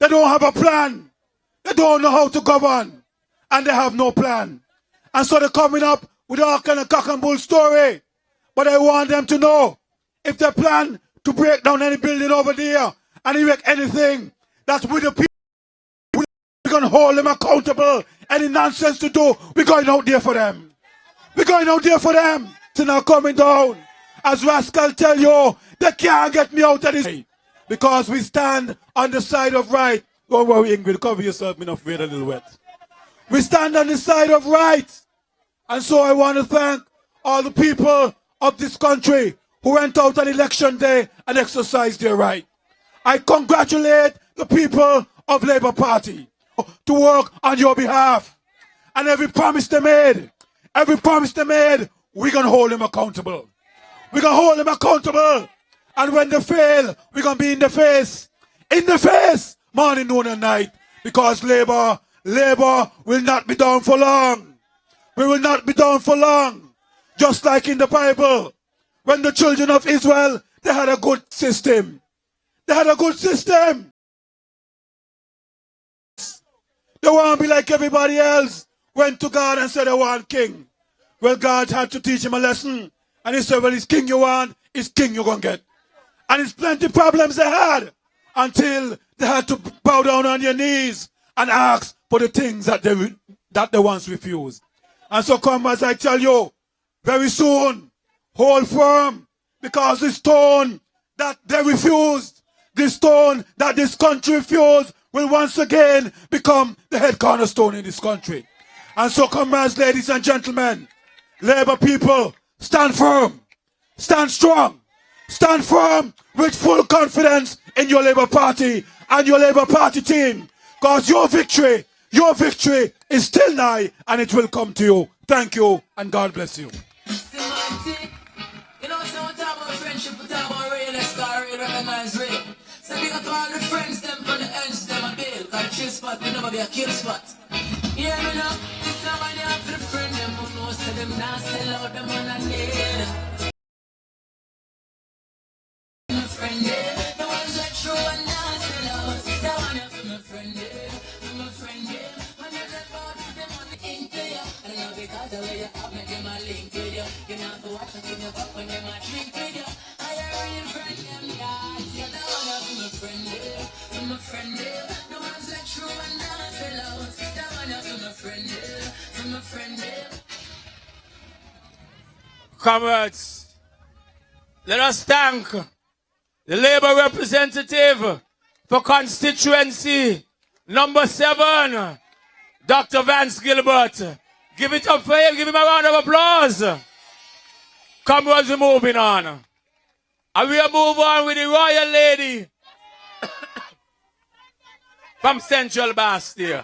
They don't have a plan. They don't know how to govern. And they have no plan. And so they're coming up with all kind of cock and bull story. But I want them to know, if they plan to break down any building over there and erect anything, that's with the people. We're going to hold them accountable. Any nonsense to do, we're going out there for them. We're going out there for them. It's not coming down. As Rascal tell you, they can't get me out of this. Because we stand on the side of right. Don't worry, Ingrid, cover yourself enough, wait a little wet. We stand on the side of right. And so I want to thank all the people of this country who went out on election day and exercised their right. I congratulate the people of Labour Party to work on your behalf. And every promise they made, we're going to hold them accountable. We're going to hold them accountable. And when they fail, we're going to be in the face, morning, noon, and night. Because Labour will not be down for long. We will not be down for long. Just like in the Bible, when the children of Israel, they had a good system. They had a good system. They want to be like everybody else. Went to God and said, I want king. Well, God had to teach him a lesson. And he said, well, it's king you want, it's king you're going to get. And it's plenty problems they had until they had to bow down on their knees and ask for the things that they once refused. And so come, as I tell you, very soon, hold firm, because the stone that they refused, the stone that this country refused, will once again become the head cornerstone in this country. And so, comrades, ladies and gentlemen, Labour people, stand firm, stand strong, stand firm with full confidence in your Labour Party and your Labour Party team, because your victory is still nigh, and it will come to you. Thank you, and God bless you. You know, so we talk about friendship, we talk about real, let's start real, recognize real. So we got all the friends, them from the ends, them a bill. Got a chill spot, we never be a kill spot. Yeah, me know, this time I have the friend, them who knows, so them not sell out, them on a nail. My friend, yeah, the ones that true and not sell out. That one of my friend, yeah, my friend, yeah. When you get out, them on the into you. I don't know because the way you have, make them a link with you. You know to watch it in your cup when them a drink with you. I a real friend, them guys. Yeah, the one of my friend, yeah, my friend, yeah. The ones that true and not sell out. That one of my friend, yeah, my friend, yeah. Comrades, let us thank the Labour representative for constituency number 7, Dr. Vance Gilbert. Give it up for him. Give him a round of applause. Comrades, we're moving on. And we'll move on with the royal lady from Central Basseterre.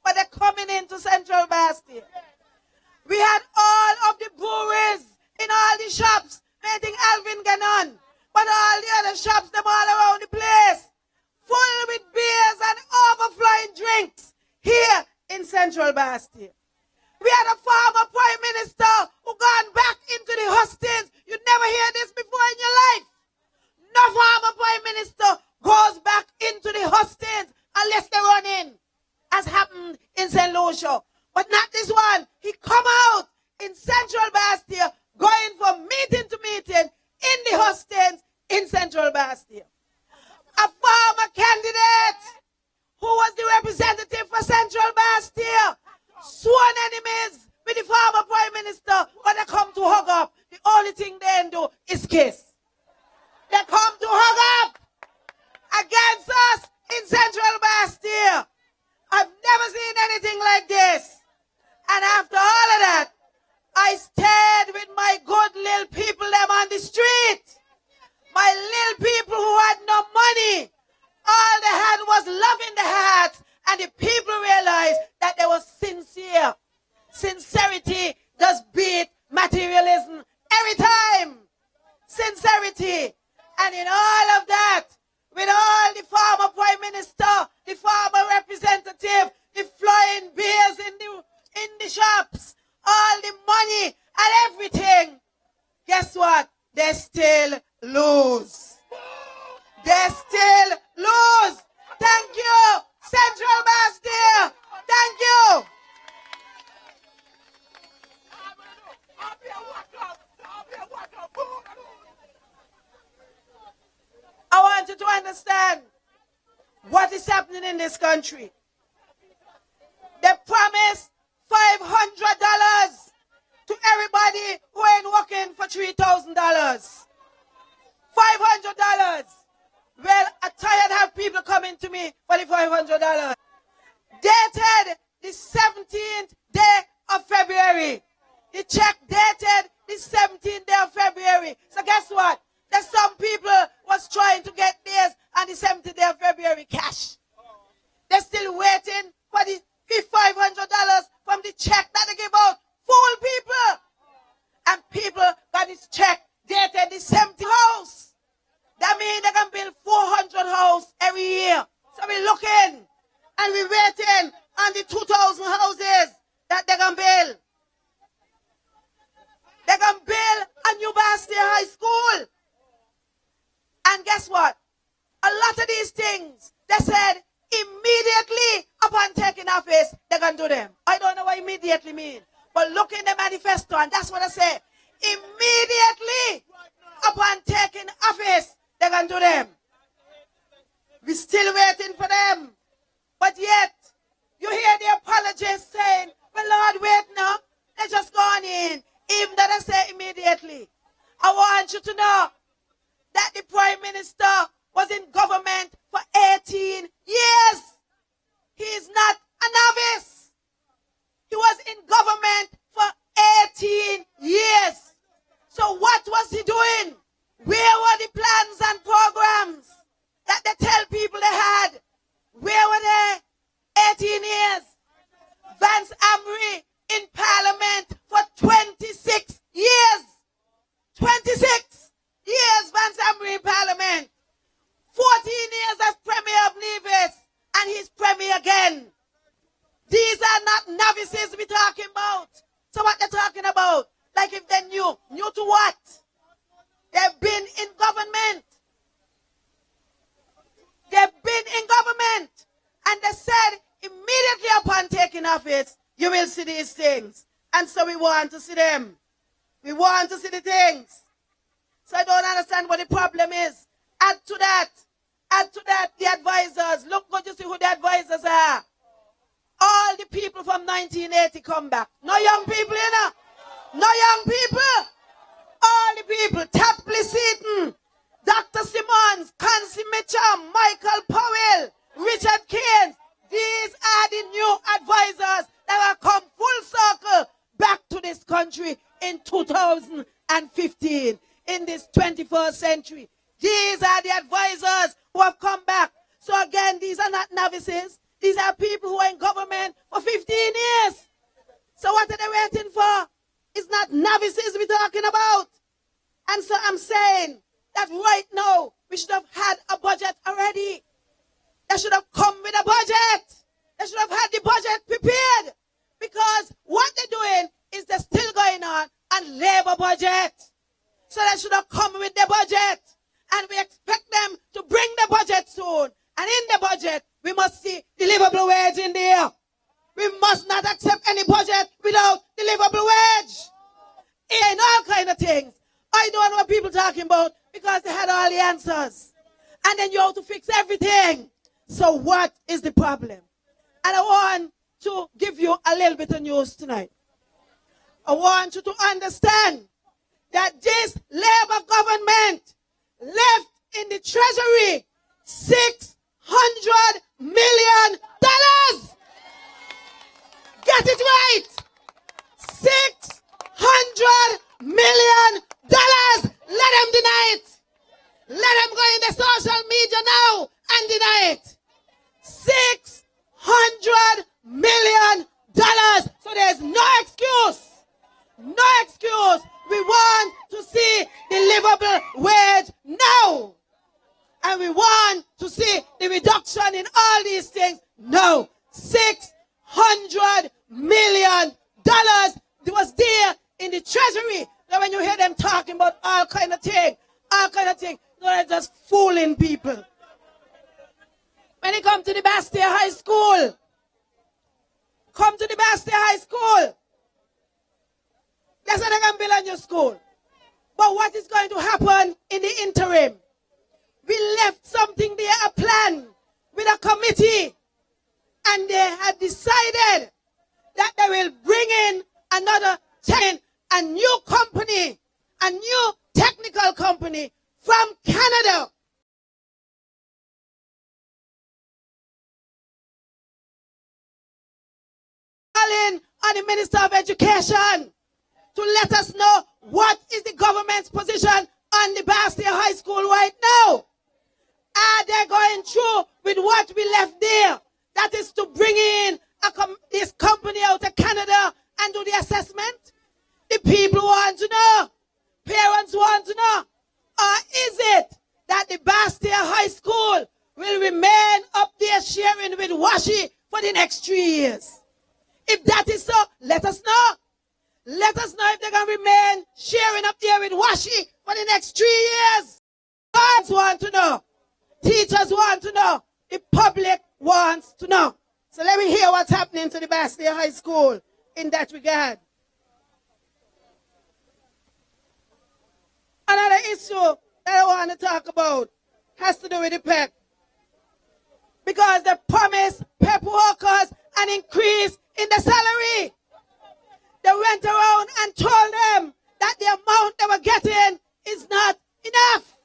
but they're coming into Central Basseterre. We had all of the breweries in all the shops making Alvin Gannon, but all the other shops, them all around the place, full with beers and overflowing drinks here in Central Basseterre. We had a former prime minister who gone back into the hustings. You never hear this before in your life. No former prime minister goes back into the hustings unless they run in, as happened in St. Lucia. But not this one. He come out in Central Basseterre, going from meeting to meeting in the hustings in Central Basseterre. A former candidate who was the representative for Central Basseterre, sworn enemies with the former prime minister, when they come to hug up, the only thing they do is kiss. They come to hug up against us in Central Basseterre. I've never seen anything like this. And after all of that, I stayed with my good little people them on the street. My little people who had no money. All they had was love in their hearts. And the people realized that they were sincere. Sincerity does beat materialism every time. Sincerity. And in all of that, with all the former prime minister, the former representative, the flying beers in the shops, all the money and everything, guess what? They still lose. They still lose. Thank you, Central Basseterre. Thank you. I want you to understand what is happening in this country. They promised $500 to everybody who ain't working for $3,000. $500. Well, I'm tired of people coming to me for the $500. Dated the 17th day of February. The check dated the 17th day of February. So guess what? There's some people was trying to get theirs on the 17th day of February cash. They're still waiting for the $500 from the check that they give out. Fool people. And people got this check dated the 17th house. That means they can build 400 houses every year. So we're looking and we're waiting on the 2,000 houses that they can build. They can build a new Basseterre High School. And guess what? A lot of these things, they said immediately upon taking office, they're going to do them. I don't know what immediately means. But look in the manifesto, and that's what I say. Immediately upon taking office, they're going to do them. We're still waiting for them. But yet, you hear the apologists saying, well, Lord, wait now. They're just gone in. Even though they say immediately. I want you to know that the Prime Minister was in government for 18 years. He is not a novice. He was in government for 18 years. So what was he doing? Where were the plans and programs that they tell people they had? Where were they? 18 years. Vance Amri in Parliament for 26 years. 26 years Vance Amri in Parliament. 14 years as Premier of Nevis, and he's Premier again. These are not novices we're talking about. So what they're talking about? Like if they knew. Knew to what? They've been in government. They've been in government. And they said immediately upon taking office, you will see these things. And so we want to see them. We want to see the things. So I don't understand what the problem is. Add to that, the advisors. Look what you see who the advisors are. All the people from 1980 come back. No young people, you know. No young people. All the people. Tapley Seaton, Dr. Simmons, Kansi Mitcham, Michael Powell, Richard Keynes. These are the new advisors that have come full circle back to this country in 2015, in this 21st century. These are the advisors who have come back. So again, these are not novices. These are people who are in government for 15 years. So what are they waiting for? It's not novices we're talking about. And so I'm saying that right now, we should have had a budget already. They should have come with a budget. They should have had the budget prepared. Because what they're doing is they're still going on Labour budget. So they should have come with the budget. And we expect them to bring the budget soon. And in the budget, we must see the livable wage in there. We must not accept any budget without the livable wage. And all kind of things. I don't know what people talking about because they had all the answers. And then you have to fix everything. So what is the problem? And I want to give you a little bit of news tonight. I want you to understand that this Labour government left in the treasury $600 million. Get it right. $600 million. Let them deny it. Let them go in the social media now and deny it. $600 million. So there's no excuse. No excuse. We want to see the livable wage now. And we want to see the reduction in all these things now. $600 million was there in the treasury. Now when you hear them talking about all kind of things, they're just fooling people. When you come to the Basseterre High School, that's what they're going to build on your school. But what is going to happen in the interim? We left something there, a plan with a committee, and they had decided that they will bring in a new company, a new technical company from Canada. Calling on the Minister of Education to let us know what is the government's position on the Basseterre High School right now. Are they going through with what we left there? That is to bring in this company out of Canada and do the assessment? The people want to know. Parents want to know. Or is it that the Basseterre High School will remain up there sharing with Washi for the next 3 years? If that is so, let us know. Let us know if they're going to remain sharing up there with Washi for the next 3 years. Parents want to know. Teachers want to know. The public wants to know. So let me hear what's happening to the Basseterre High School in that regard. Another issue that I want to talk about has to do with the PEP. Because they promised PEP workers an increase in the salary. They went around and told them that the amount they were getting is not enough.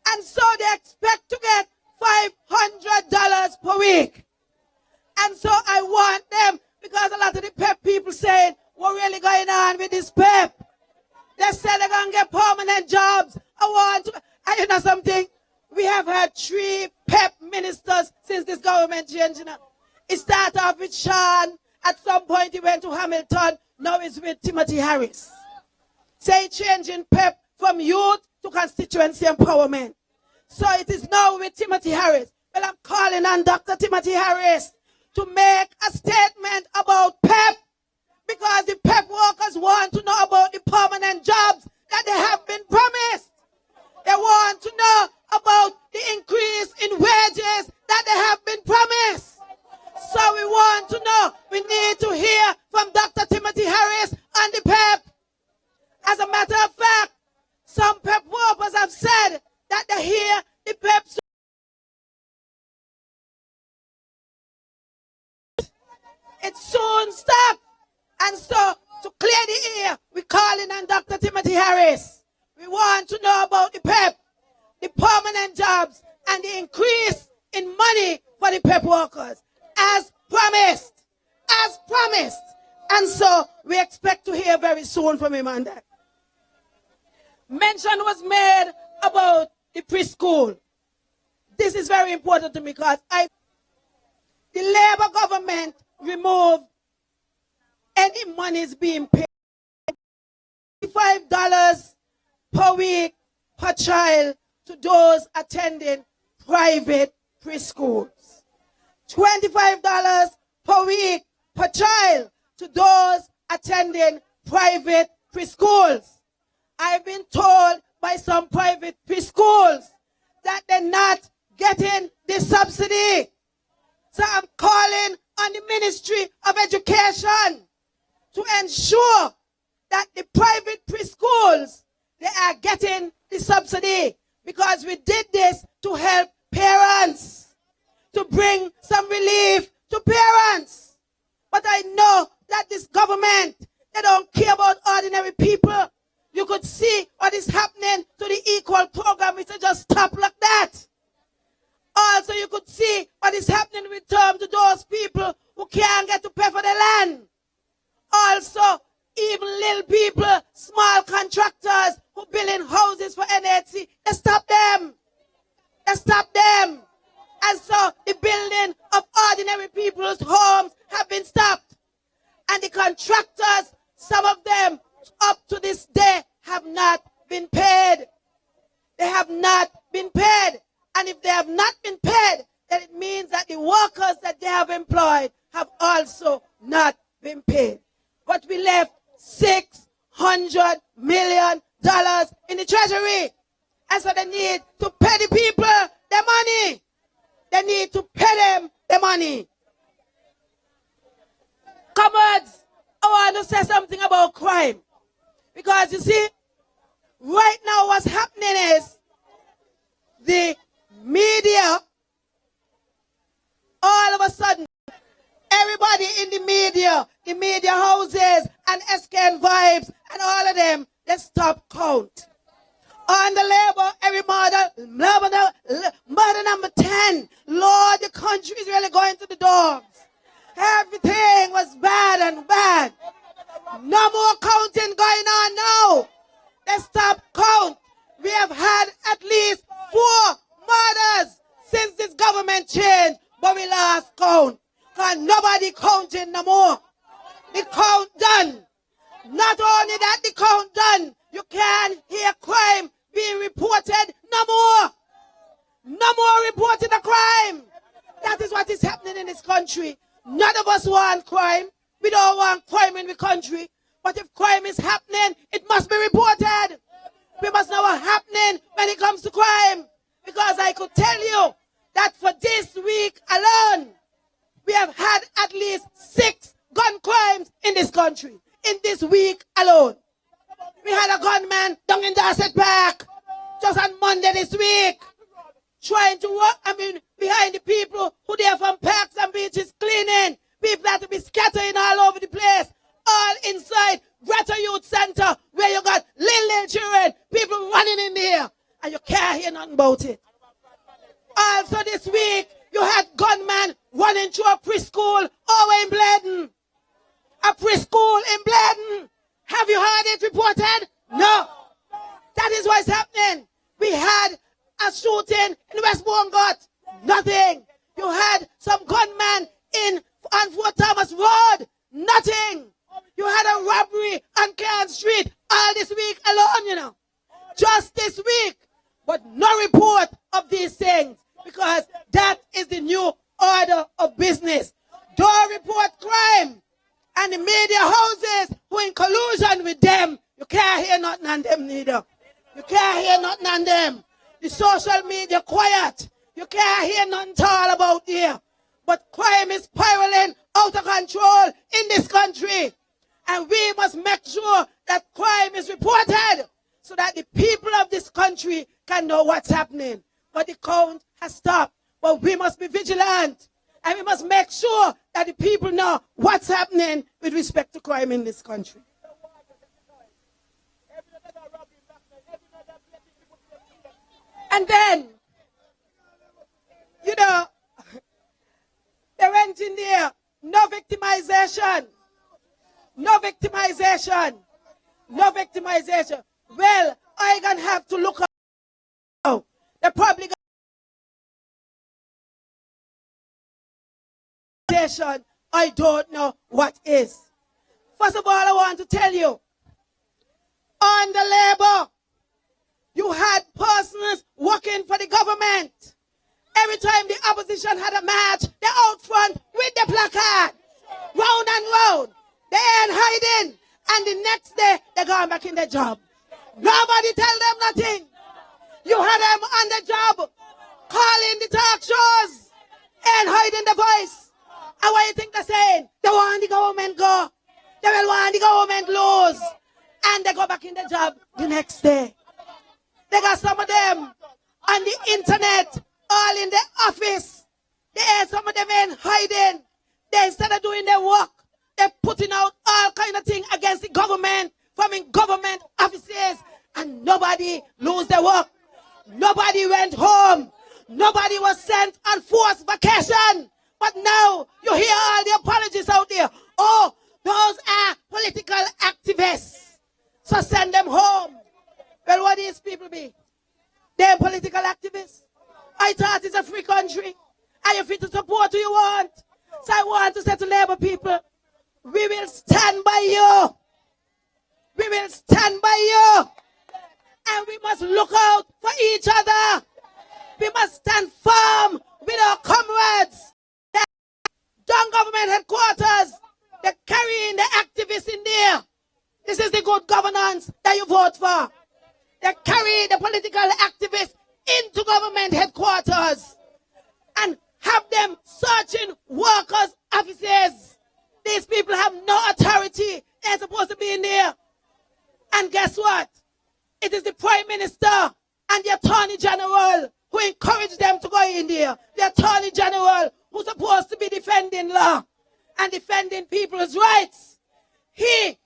And so they expect to get $500 per week. And so I want them, because a lot of the PEP people saying, what really going on with this PEP? They said they're going to get permanent jobs. You know something? We have had 3 PEP ministers since this government changed. It started off with Sean. At some point he went to Hamilton. Now he's with Timothy Harris. Say changing PEP from youth to constituency empowerment. So it is now with Timothy Harris. Well, I'm calling on Dr. Timothy Harris to make a statement about PEP, because the PEP workers want to know about the permanent jobs that they have been promised. They want to know about the increase in wages that they have been promised. So we want to know, we need to hear from Dr. Timothy Harris on the PEP. As a matter of fact, some PEP workers have said that they hear the PEP. It soon stops. And so, to clear the air, we're calling on Dr. Timothy Harris. We want to know about the PEP, the permanent jobs, and the increase in money for the PEP workers. As promised. As promised. And so, we expect to hear very soon from him on that. Mention was made about the preschool. This is very important to me because the Labour government removed any monies being paid. $5 per week per child to those attending private preschools. $25 per week per child to those attending private preschools. I've been told by some private preschools that they're not getting the subsidy. So I'm calling on the Ministry of Education to ensure that the private preschools, they are getting the subsidy, because we did this to help parents, to bring some relief to parents. But I know that this government, they don't care about ordinary people. You could see what is happening to the equal program. It's just stop like that. Also, you could see what is happening with terms to those people who can't get to pay for the land. Also, even little people, small contractors who building houses for NHC, they stop them. They stop them. And so the building of ordinary people's homes have been stopped. And the contractors, some of them, up to this day, have not been paid. They have not been paid. And if they have not been paid, then it means that the workers that they have employed have also not been paid. But we left $600 million in the treasury. And so they need to pay the people their money. They need to pay them the money. Comrades, I want to say something about crime. Because you see, right now what's happening is the media, all of a sudden, everybody in the media houses and SKN Vibes and all of them, they stop count. On the labor, every murder number 10. Lord, the country is really going to the dogs. Everything was bad and bad. No more counting going on now. They stop count. We have had at least 4 murders since this government changed, but we lost count. Because nobody counting no more. The count done. Not only that, the count done. You can't hear crime being reported no more. No more reporting of crime. That is what is happening in this country. None of us want crime. We don't want crime in the country. But if crime is happening, it must be reported. We must know what's happening when it comes to crime. Because I could tell you that for this week alone, we have had at least 6 gun crimes in this country. In this week alone. We had a gunman down in Dorset Park just on Monday this week, trying to work, behind the people who there from parks and beaches cleaning. People have to be scattering all over the place, all inside Greta Youth Center, where you got little children, people running in there, and you can't hear nothing about it. Also this week, you had gunmen running through a preschool over in Bladen. A preschool in Bladen. Have you heard it reported? No. That is what's happening. We had a shooting in Westbourne Gut. Nothing. You had some gunmen on Fort Thomas Road. Nothing. You had a robbery on Clarence Street all this week alone, you know. Just this week. But no report of these things. Because that is the new order of business. Don't report crime. And the media houses who in collusion with them, you can't hear nothing on them neither. You can't hear nothing on them. The social media quiet. You can't hear nothing at all about here. But crime is spiraling out of control in this country. And we must make sure that crime is reported so that the people of this country can know what's happening. But the count has stopped. But we must be vigilant. And we must make sure that the people know what's happening with respect to crime in this country. And then, you know, they went in there, no victimization. No victimization. No victimization. Well, I gonna have to look out. They're probably education, I don't know what is. First of all, I want to tell you, on the Labour, you had persons working for the government. Every time the opposition had a march, they're out front with the placard, round and round. They ain't hiding, and the next day, they're going back in their job. Nobody tell them nothing. You had them on the job, calling the talk shows, and hiding the voice. And what do you think they're saying? They want the government go. They will want the government lose. And they go back in the job the next day. They got some of them on the internet, all in the office. They had some of them in hiding. They, instead of doing their work, they're putting out all kind of things against the government, from in government offices, and nobody lose their work. Nobody went home. Nobody was sent on forced vacation. But now you hear all the apologies out there. Oh, those are political activists. So send them home. Well, what these people be? They're political activists. I thought it's a free country. Are you free to support who you want? So I want to say to Labour people, we will stand by you. We will stand by you. And we must look out for each other. We must stand firm with our comrades. Down government headquarters, they're carrying the activists in there. This is the good governance that you vote for. They carry the political activists into government headquarters and have them searching workers' offices. These people have no authority. They're supposed to be in there. And guess what? It is the Prime Minister and the Attorney General who encourage them to go in there. The Attorney General who's supposed to be defending law and defending people's rights. He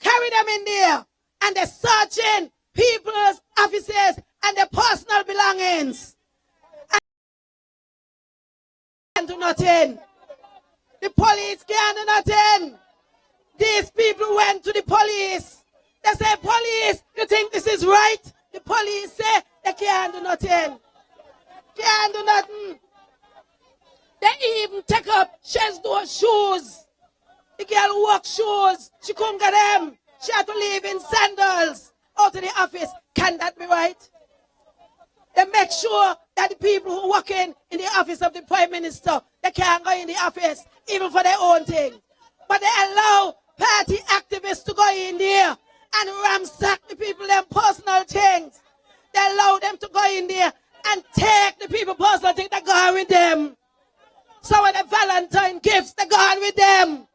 carry them in there and they're searching people's offices and their personal belongings. And do nothing. The police can't do nothing. These people went to the police. They say, police, you think this is right? The police say they can't do nothing. Can't do nothing. They even take up Shezdo's shoes. The girl walk shoes. She couldn't get them. She had to leave in sandals out of the office. Can that be right? They make sure that the people who work in the office of the Prime Minister, they can't go in the office, even for their own thing. But they allow party activists to go in there and ransack the people their personal things. They allow them to go in there and take the people personal things that go with them. So when the Valentine gifts, they go with them.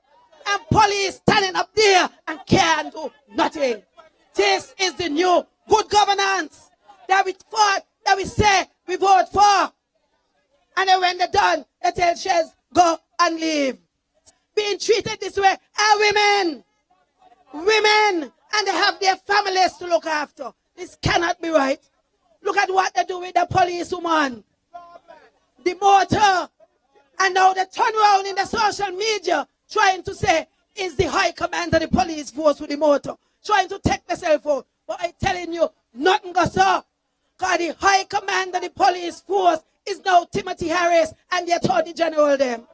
And police standing up there and can't do nothing. This is the new good governance that we fought, that we say we vote for. And then when they're done, they tell Shez, go and leave. Being treated this way are women. Women. And they have their families to look after. This cannot be right. Look at what they do with the policewoman. The motor. And now they turn around in the social media trying to say, is the high command of the police force with the motor. Trying to take the cell phone. But I'm telling you, nothing goes up. Because the high command of the police force is now Timothy Harris and the Attorney General them.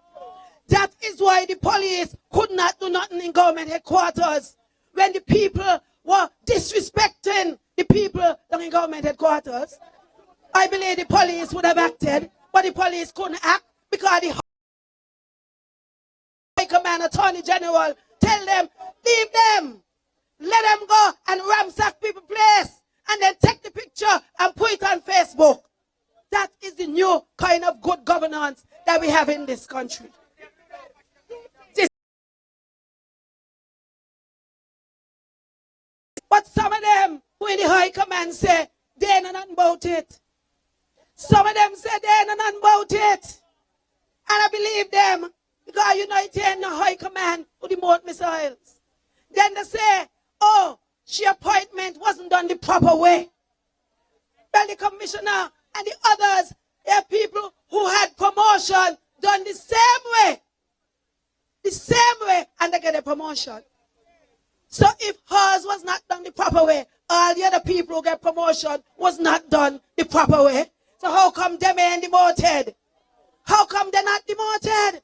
That is why the police could not do nothing in government headquarters. When the people were disrespecting the people down in government headquarters, I believe the police would have acted, but the police couldn't act because the High Command Attorney General tell them, leave them, let them go and ransack people's place, and then take the picture and put it on Facebook. That is the new kind of good governance that we have in this country. But some of them who in the high command say they know nothing about it. Some of them say they know nothing about it. And I believe them because you know it ain't no high command who demote missiles. Then they say, oh, she appointment wasn't done the proper way. Well, the commissioner and the others, they are people who had promotion done the same way. The same way, and they get a promotion. So if hers was not done the proper way, all the other people who get promotion was not done the proper way. So how come them ain't demoted? How come they're not demoted?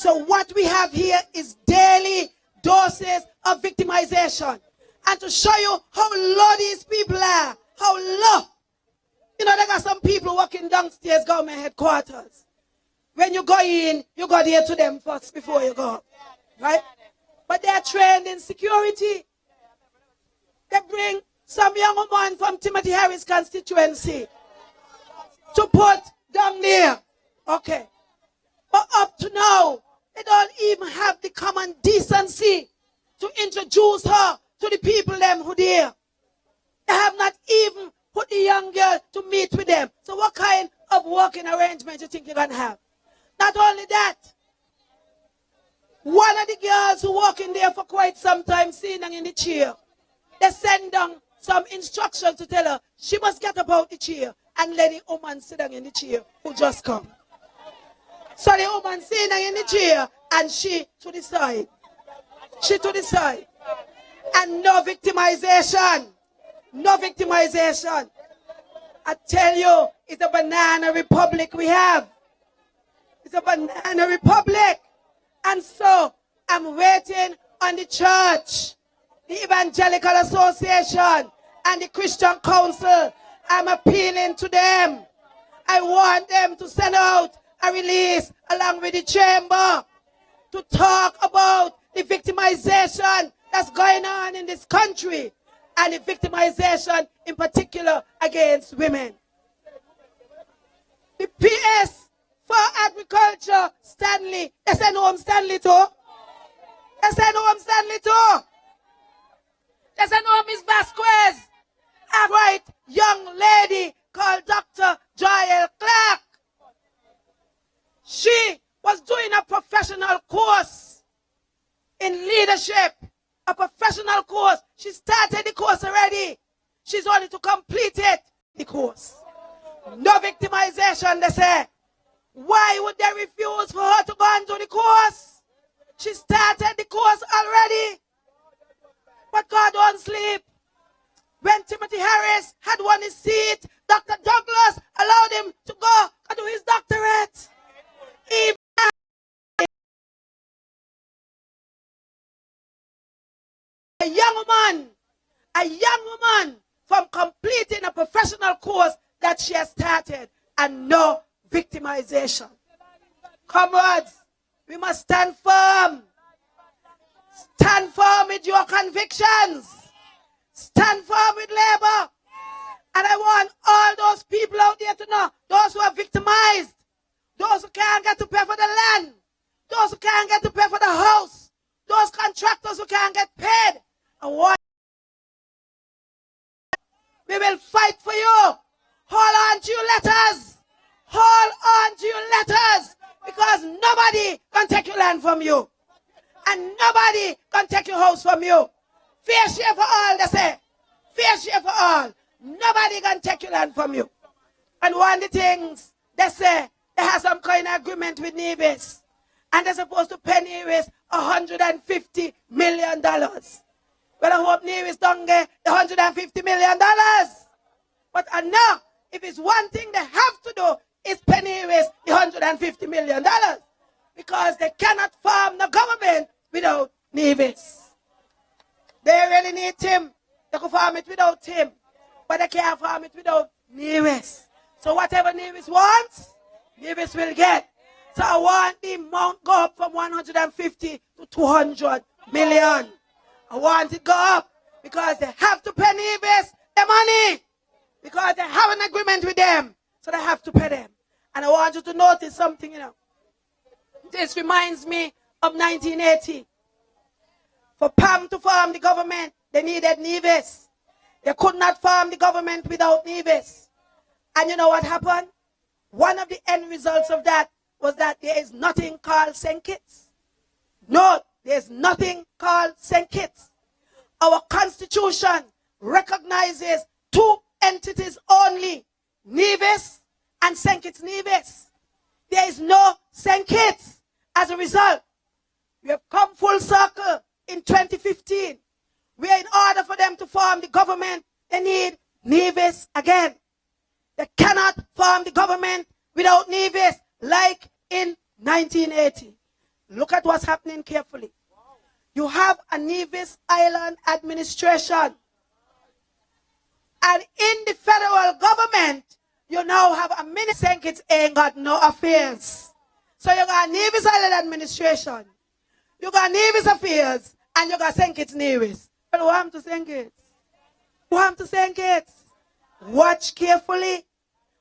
So what we have here is daily doses of victimization. And to show you how low these people are, how low. You know, there got some people walking downstairs government headquarters. When you go in, you go there to them first before you go. Right? But they are trained in security. They bring some young woman from Timothy Harris constituency to put down there. Okay. But up to now, they don't even have the common decency to introduce her to the people them who there. They have not even put the young girl to meet with them. So what kind of working arrangement you think you're going to have? Not only that, one of the girls who walk in there for quite some time sitting in the chair, they send down some instructions to tell her she must get up out the chair and let the woman sit down in the chair who just come. So the woman sitting in the chair and she to the side. She to the side. And no victimization. No victimization. I tell you, it's a banana republic we have. It's a banana republic. And so I'm waiting on the church, the Evangelical Association, and the Christian Council. I'm appealing to them. I want them to send out a release along with the chamber to talk about the victimization that's going on in this country and the victimization in particular against women. The PS for Agriculture, Stanley, they say no, I'm Stanley too. They say no, I'm Stanley too. They say no, Miss Vasquez. A right young lady called Dr. Joel Clark. She was doing a professional course in leadership. A professional course. She started the course already. She's only to complete it. The course. No victimization, they say. Why would they refuse for her to go and do the course? She started the course already. But God won't sleep. When Timothy Harris had won his seat, Dr. Douglas allowed him to go and do his doctorate. Even a young woman from completing a professional course that she has started, and no victimization. Comrades, we must stand firm. Stand firm with your convictions. Stand firm with labor. And I want all those people out there to know, those who are victimized, those who can't get to pay for the land, those who can't get to pay for the house, those contractors who can't get paid. And what? We will fight for you. Hold on to your letters. Hold on to your letters. Because nobody can take your land from you. And nobody can take your house from you. Fair share for all, they say. Fair share for all. Nobody can take your land from you. And one of the things, they say, they have some kind of agreement with Nevis. And they're supposed to pay Nevis $150 million. Well, I hope Nevis don't get the $150 million. But I know, if it's one thing they have to do, it's pay Nevis the $150 million. Because they cannot farm the government without Nevis. They really need him. They can farm it without him. But they can't farm it without Nevis. So whatever Nevis wants, Nevis will get. So I want the amount go up from 150 to 200 million. I want it go up because they have to pay Nevis the money. Because they have an agreement with them. So they have to pay them. And I want you to notice something, This reminds me of 1980. For PAM to farm the government, they needed Nevis. They could not farm the government without Nevis. And you know what happened? One of the end results of that was that there is nothing called St. Kitts. No, there's nothing called St. Kitts. Our Constitution recognizes two entities only, Nevis and St. Kitts-Nevis. There is no St. Kitts. As a result, we have come full circle in 2015, where in order for them to form the government, they need Nevis again. They cannot form the government without Nevis like in 1980. Look at what's happening carefully. You have a Nevis Island administration. And in the federal government, you now have a minister saying it ain't got no affairs. So you got Nevis Island administration, you got Nevis affairs, and you got St. Kitts-Nevis. Well, what happened to St. Kitts? What happened to St. Kitts? Watch carefully.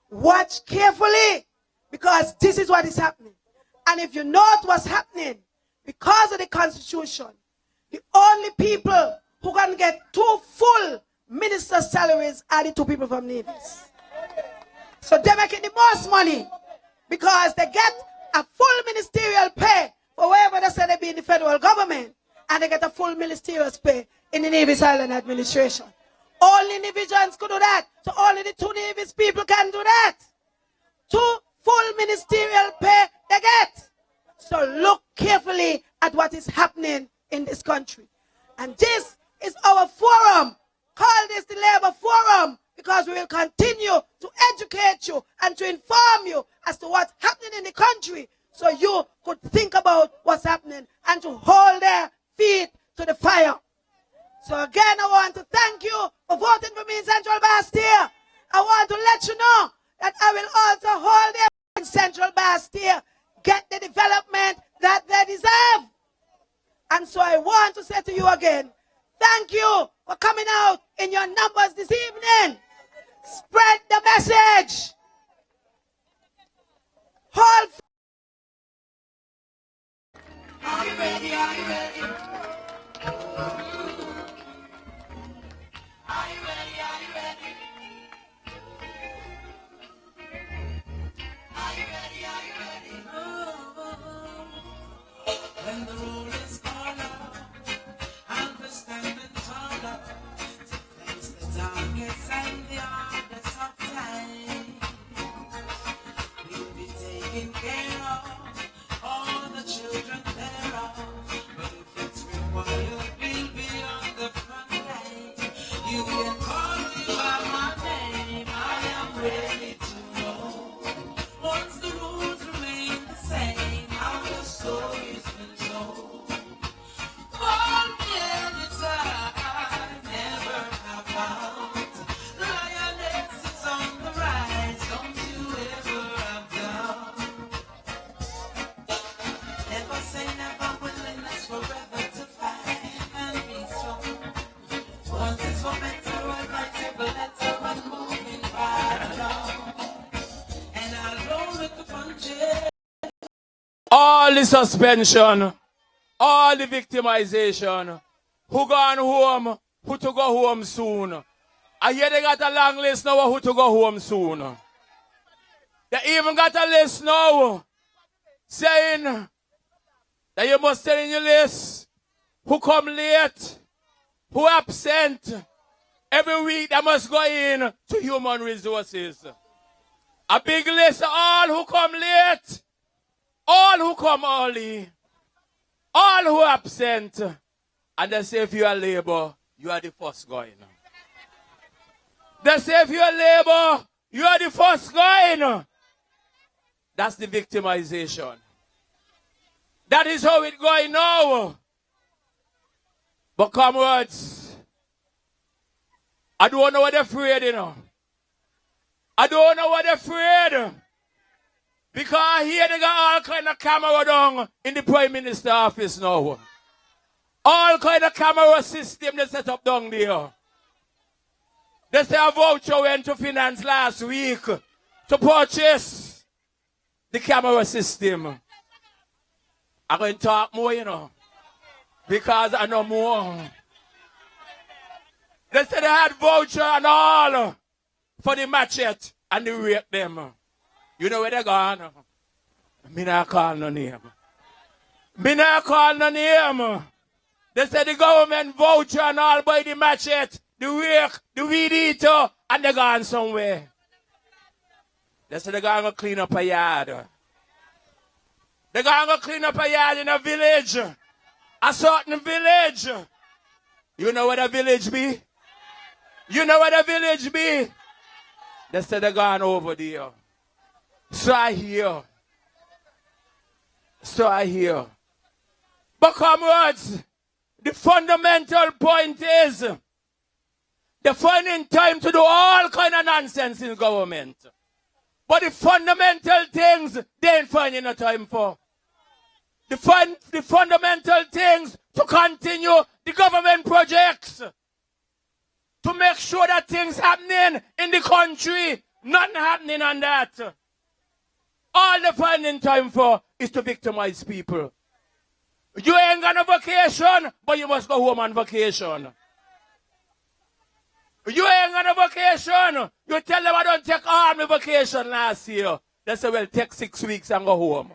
Watch carefully. Because this is what is happening. And if you note what's happening, because of the Constitution, the only people who can get 2 full minister salaries are the 2 people from Nevis. So they're making the most money because they get a full ministerial pay for wherever they say they be in the federal government, and they get a full ministerial pay in the Nevis Island administration. Only Nevisians could do that. So only the 2 Nevis people can do that. 2 full ministerial pay they get. So look carefully at what is happening in this country. And this is our forum. Call this the Labour Forum, because we will continue to educate you and to inform you as to what's happening in the country, so you could think about what's happening and to hold their feet to the fire. So again, I want to thank you for voting for me in Central Basseterre. I want to let you know that I will also hold them in Central Basseterre, get the development that they deserve. And so I want to say to you again, thank you for coming out in your numbers this evening. Spread the message. Hold. Are you ready? Are you ready? Are you ready? Are you ready? Are you ready? Are you ready? When the roll is called out, I'll be standing taller to face the darkest and the hardest of time. We'll be taking care of all the children thereof, but if it's required, we'll be on the front line. You can call me by my name, I am ready to know. Once the rules remain the same, how the story's been told. Call me anytime, never have out. Lioness is on the rise, don't you ever have doubt. Never say never, willingness forever to fight and be strong. Once it's for better, I write a letter and moving right along. And I'll roll with the punches. All the suspension, all the victimization, who gone home, who to go home soon. I hear they got a long list now who to go home soon. They even got a list now saying that you must tell in your list who come late, who absent. Every week they must go in to human resources. A big list of all who come late, all who come early, all who absent. And they say if you are Labour, you are the first going. They say if you are Labour, you are the first going. That's the victimization. That is how it's going now. But comrades, I don't know what they're afraid, you know. I don't know what they're afraid. Because here they got all kind of camera down in the Prime Minister office now. All kind of camera system they set up down there. They say a voucher went to finance last week to purchase the camera system. I'm going to talk more, you know, because I know more. They say they had voucher and all for the machete and the rape them. You know where they gone? Me not call no name. Me not call no name. They say the government voucher and all by the machete, the rake, the weed eater, and they gone somewhere. They say they gonna clean up a yard. They gonna clean up a yard in a village. A certain village. You know where the village be? You know where the village be? They say they gone over there. So I hear. But comrades, the fundamental point is they're finding time to do all kind of nonsense in government. But the fundamental things they ain't finding no time for. The fundamental things to continue the government projects. To make sure that things happening in the country, nothing happening on that. All they're finding time for is to victimize people. You ain't got a vacation, but you must go home on vacation. You ain't got a vacation. You tell them I don't take all my vacation last year. They say, well, take 6 weeks and go home.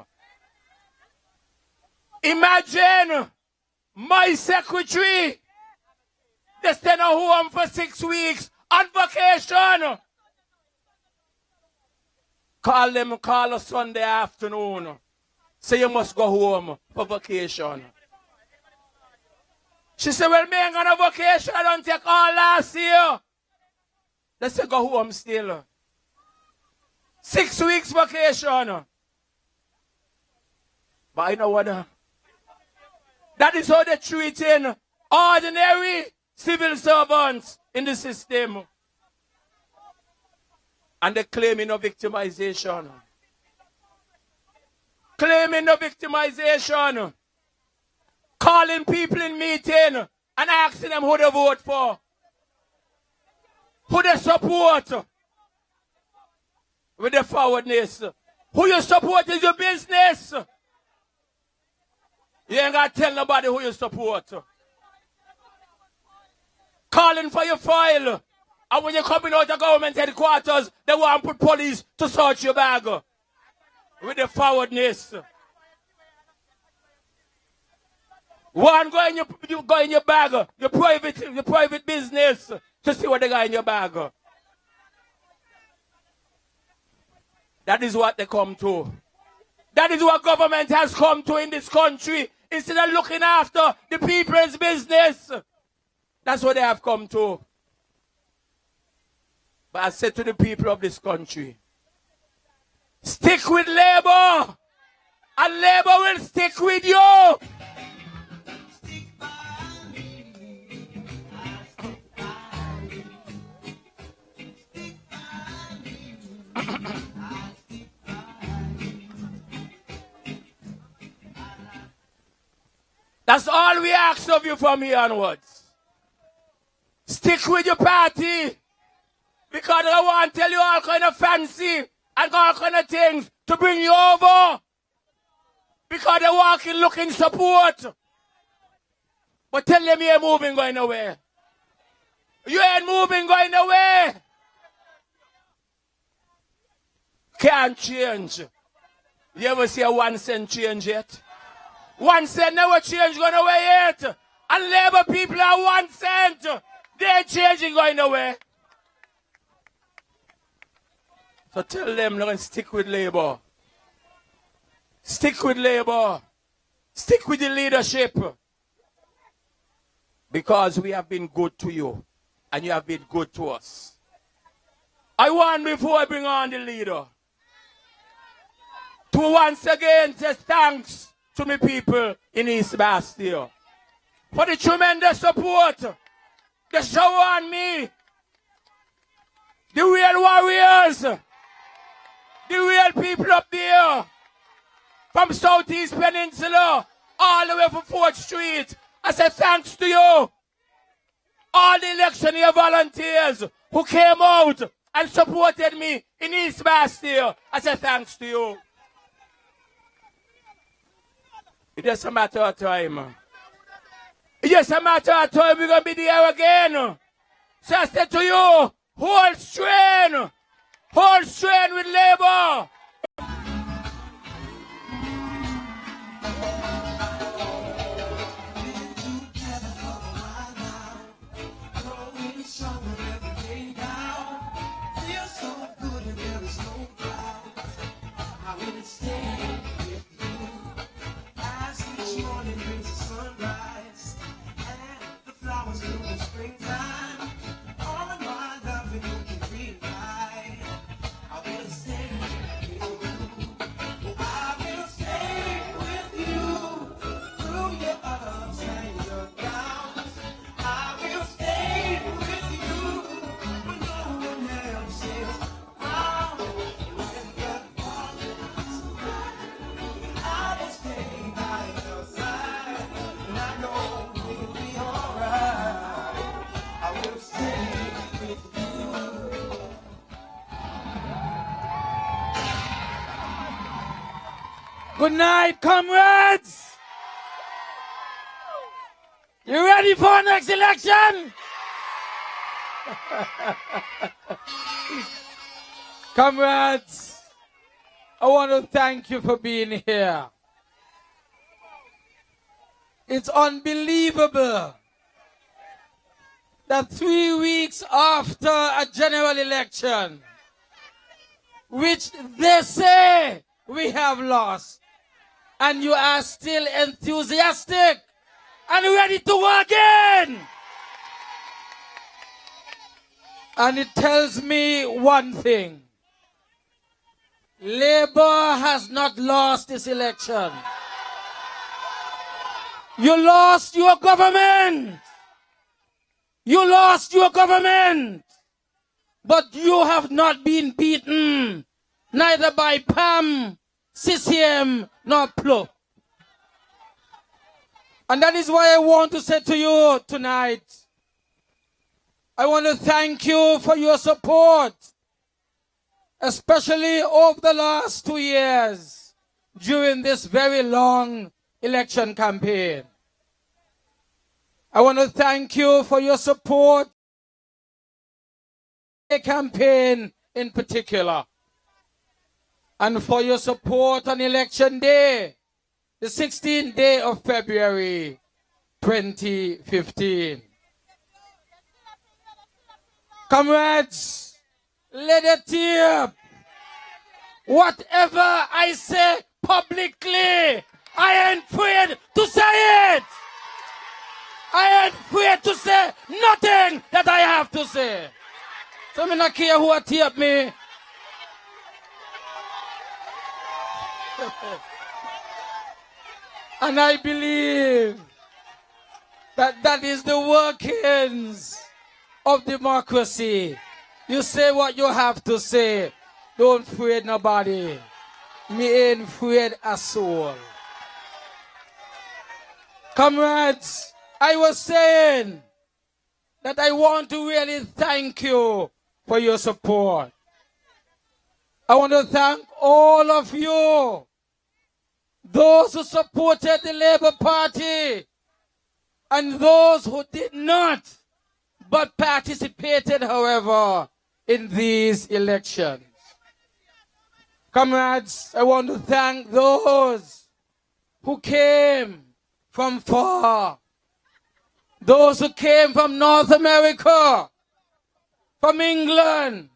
Imagine my secretary. They stay at home for 6 weeks on vacation. Call us Sunday afternoon. Say you must go home for vacation. She said, well, me ain't got a vacation. I don't take all last year. They say go home still. 6 weeks vacation. But I know what? That is how they're treating ordinary civil servants in the system. And they're claiming no victimization. Claiming no victimization. Calling people in meeting and asking them who they vote for. Who they support. With the forwardness. Who you support is your business. You ain't got to tell nobody who you support. Calling for your file. And when you're coming out of government headquarters, they want to put police to search your bag. With the forwardness. One go in your bag, your private business, to see what they got in your bag. That is what they come to. That is what government has come to in this country. Instead of looking after the people's business. That's what they have come to. But I said to the people of this country, stick with Labour, and Labour will stick with you. That's all we ask of you from here onwards. Stick with your party. Because I want to tell you all kind of fancy and all kind of things to bring you over. Because they're walking looking support. But tell them you ain't moving going nowhere. You ain't moving going nowhere. Can't change. You ever see a 1 cent change yet? 1 cent never change going nowhere yet. And Labour people are 1 cent. They're changing going nowhere. So tell them, no, stick with Labour. Stick with Labour. Stick with the leadership. Because we have been good to you. And you have been good to us. I want, before I bring on the leader, to once again say thanks to my people in East Basseterre for the tremendous support they show on me. The real warriors, the real people up there, from Southeast Peninsula all the way from 4th Street. I say thanks to you. All the election year volunteers who came out and supported me in East Basseterre. I say thanks to you. It's just a matter of time. It's just a matter of time we're going to be there again. So I said to you, hold strength with Labour. Good night, comrades. You ready for next election? Comrades, I want to thank you for being here. It's unbelievable that 3 weeks after a general election, which they say we have lost, and you are still enthusiastic and ready to work in. And it tells me one thing. Labour has not lost this election. You lost your government. You lost your government. But you have not been beaten, neither by PAM, CCM, nor PLO. And that is why I want to say to you tonight, I want to thank you for your support, especially over the last 2 years during this very long election campaign. I want to thank you for your support, the campaign in particular, and for your support on election day, the 16th day of February 2015. Comrades, let it hear. Whatever I say publicly, I ain't afraid to say it. I ain't afraid to say nothing that I have to say. So I don't care who tape me. And I believe that that is the workings of democracy. You say what you have to say. Don't afraid nobody. Me ain't afraid a soul. Comrades, I was saying that I want to really thank you for your support. I want to thank all of you, those who supported the Labour Party and those who did not, but participated, however, in these elections. Comrades, I want to thank those who came from far, those who came from North America, from England,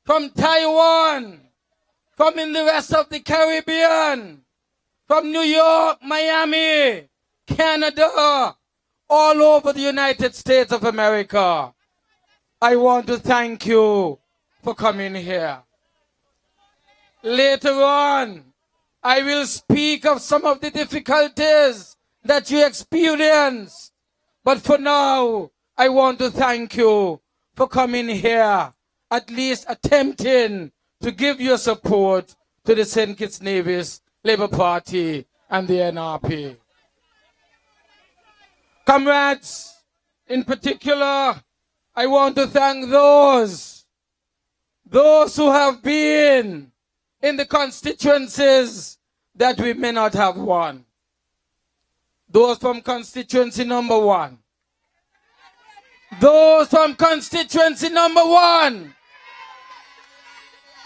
from Taiwan, from in the rest of the Caribbean, from New York, Miami, Canada, all over the United States of America. I want to thank you for coming here. Later on, I will speak of some of the difficulties that you experienced. But for now, I want to thank you for coming here, at least attempting to give your support to the St. Kitts-Nevis Labour Party and the NRP. Comrades, in particular, I want to thank those who have been in the constituencies that we may not have won. Those from constituency number 1. Those from constituency number 1.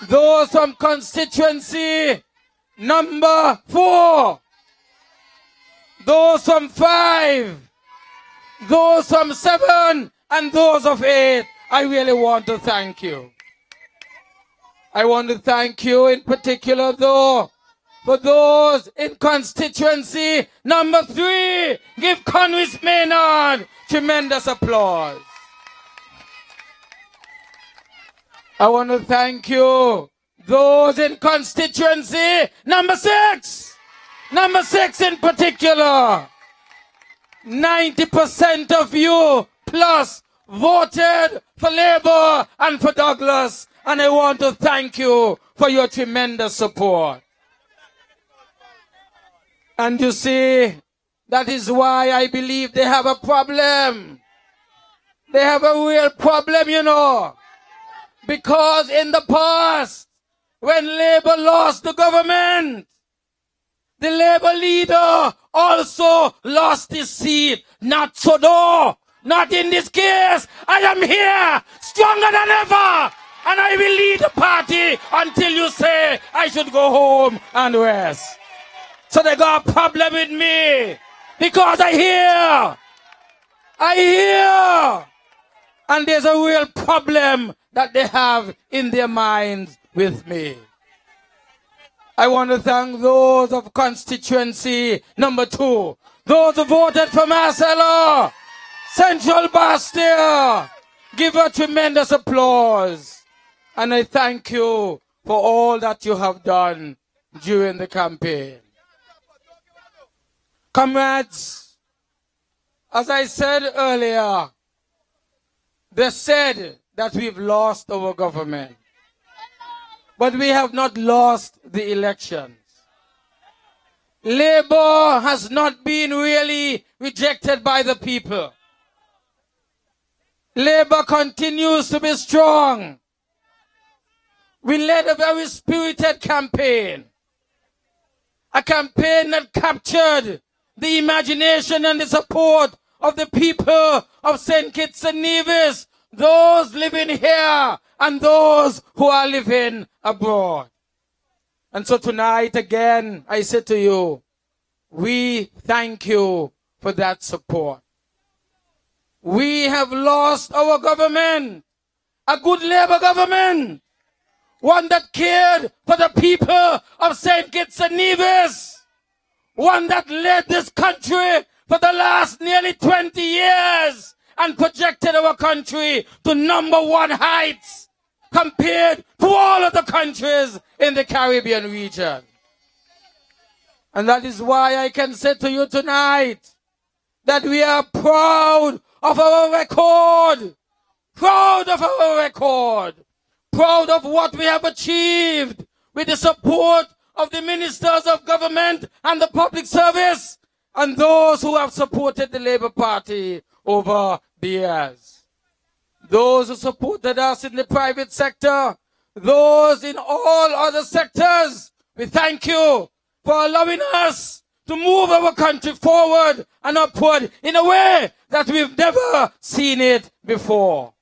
Those from constituency number 4. Those from 5. Those from 7 and those of 8. I really want to thank you. I want to thank you in particular, though, for those in constituency number 3. Give Conwys Maynard tremendous applause. I want to thank you, those in constituency number 6. Number 6 in particular. 90% of you plus voted for Labour and for Douglas. And I want to thank you for your tremendous support. And you see, that is why I believe they have a problem. They have a real problem, you know. Because in the past, when Labour lost the government, the Labour leader also lost his seat. Not so though. Not in this case. I am here, stronger than ever. And I will lead the party until you say I should go home and rest. So they got a problem with me. Because I hear. And there's a real problem that they have in their minds with me. I want to thank those of constituency number 2. Those who voted for Marcella. Central Basseterre. Give a tremendous applause. And I thank you for all that you have done during the campaign. Comrades, as I said earlier, they said that we've lost our government. But we have not lost the elections. Labour has not been really rejected by the people. Labour continues to be strong. We led a very spirited campaign. A campaign that captured the imagination and the support of the people of St. Kitts-Nevis, those living here and those who are living abroad. And so tonight again, I say to you, we thank you for that support. We have lost our government, a good Labour government, one that cared for the people of St. Kitts-Nevis, one that led this country for the last nearly 20 years and projected our country to #1 heights compared to all of the countries in the Caribbean region. And that is why I can say to you tonight that we are proud of our record, proud of our record, proud of what we have achieved with the support of the ministers of government and the public service and those who have supported the Labour Party over the years. Those who supported us in the private sector, those in all other sectors, we thank you for allowing us to move our country forward and upward in a way that we've never seen it before.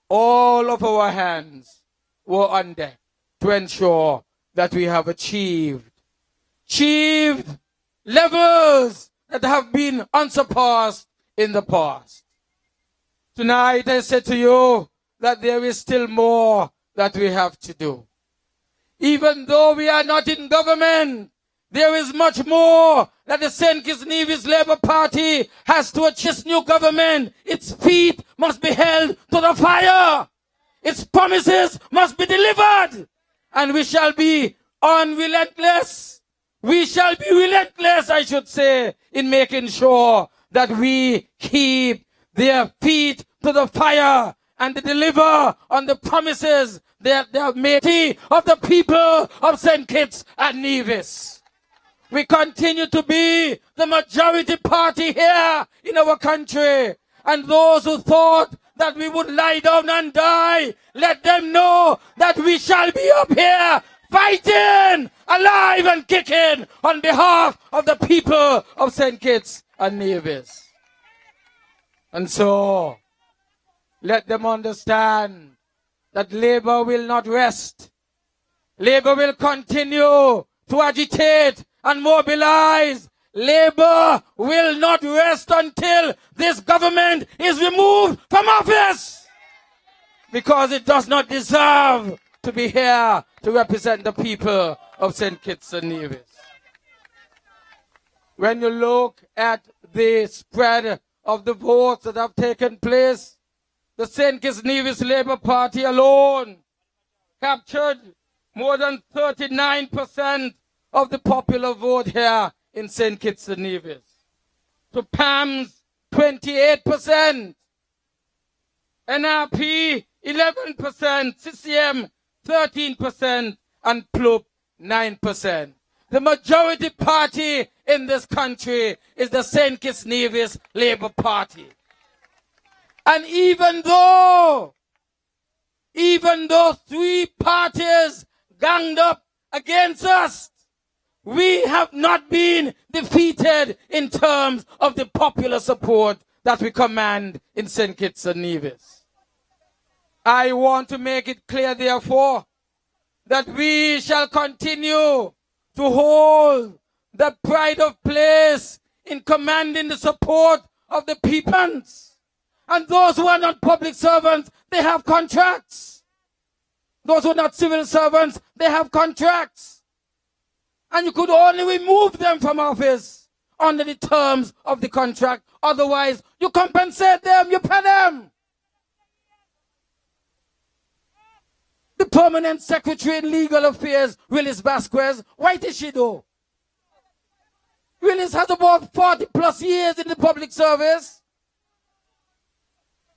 All of our hands were on deck to ensure that we have achieved levels that have been unsurpassed in the past. Tonight I say to you that there is still more that we have to do. Even though we are not in government, there is much more that the St. Kitts-Nevis Labour Party has to achieve. This new government, its feet must be held to the fire. Its promises must be delivered. And we shall be unrelentless. We shall be relentless, I should say, in making sure that we keep their feet to the fire and deliver on the promises that they have made of the people of St. Kitts and Nevis. We continue to be the majority party here in our country. And those who thought that we would lie down and die, let them know that we shall be up here fighting, alive and kicking on behalf of the people of St. Kitts and Nevis. And so, let them understand that Labour will not rest. Labour will continue to agitate and mobilize. Labour will not rest until this government is removed from office, because it does not deserve to be here to represent the people of St. Kitts and Nevis. When you look at the spread of the votes that have taken place, the St. Kitts-Nevis Labour Party alone captured more than 39% of the popular vote here in St. Kitts and Nevis. To PAM's 28%, NRP 11%, CCM 13%, and PLUP 9%. The majority party in this country is the St. Kitts-Nevis Labour Party. And even though 3 parties ganged up against us, we have not been defeated in terms of the popular support that we command in St. Kitts and Nevis. I want to make it clear, therefore, that we shall continue to hold the pride of place in commanding the support of the people. And those who are not public servants, they have contracts. Those who are not civil servants, they have contracts. And you could only remove them from office under the terms of the contract. Otherwise, you compensate them, you pay them. The permanent secretary in legal affairs, Willis Vasquez, why did she do? Willis has about 40 plus years in the public service.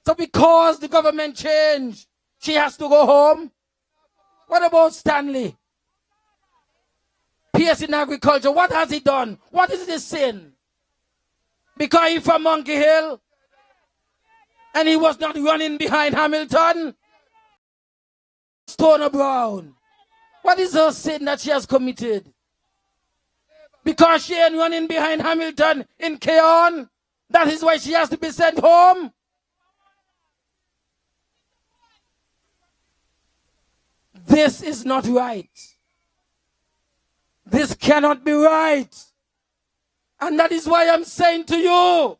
So because the government changed, she has to go home. What about Stanley? PS in agriculture, what has he done? What is the sin? Because he's from Monkey Hill and he was not running behind Hamilton. Stoner Brown, what is her sin that she has committed? Because she ain't running behind Hamilton in Keon, that is why she has to be sent home. This is not right. This cannot be right. And that is why I'm saying to you,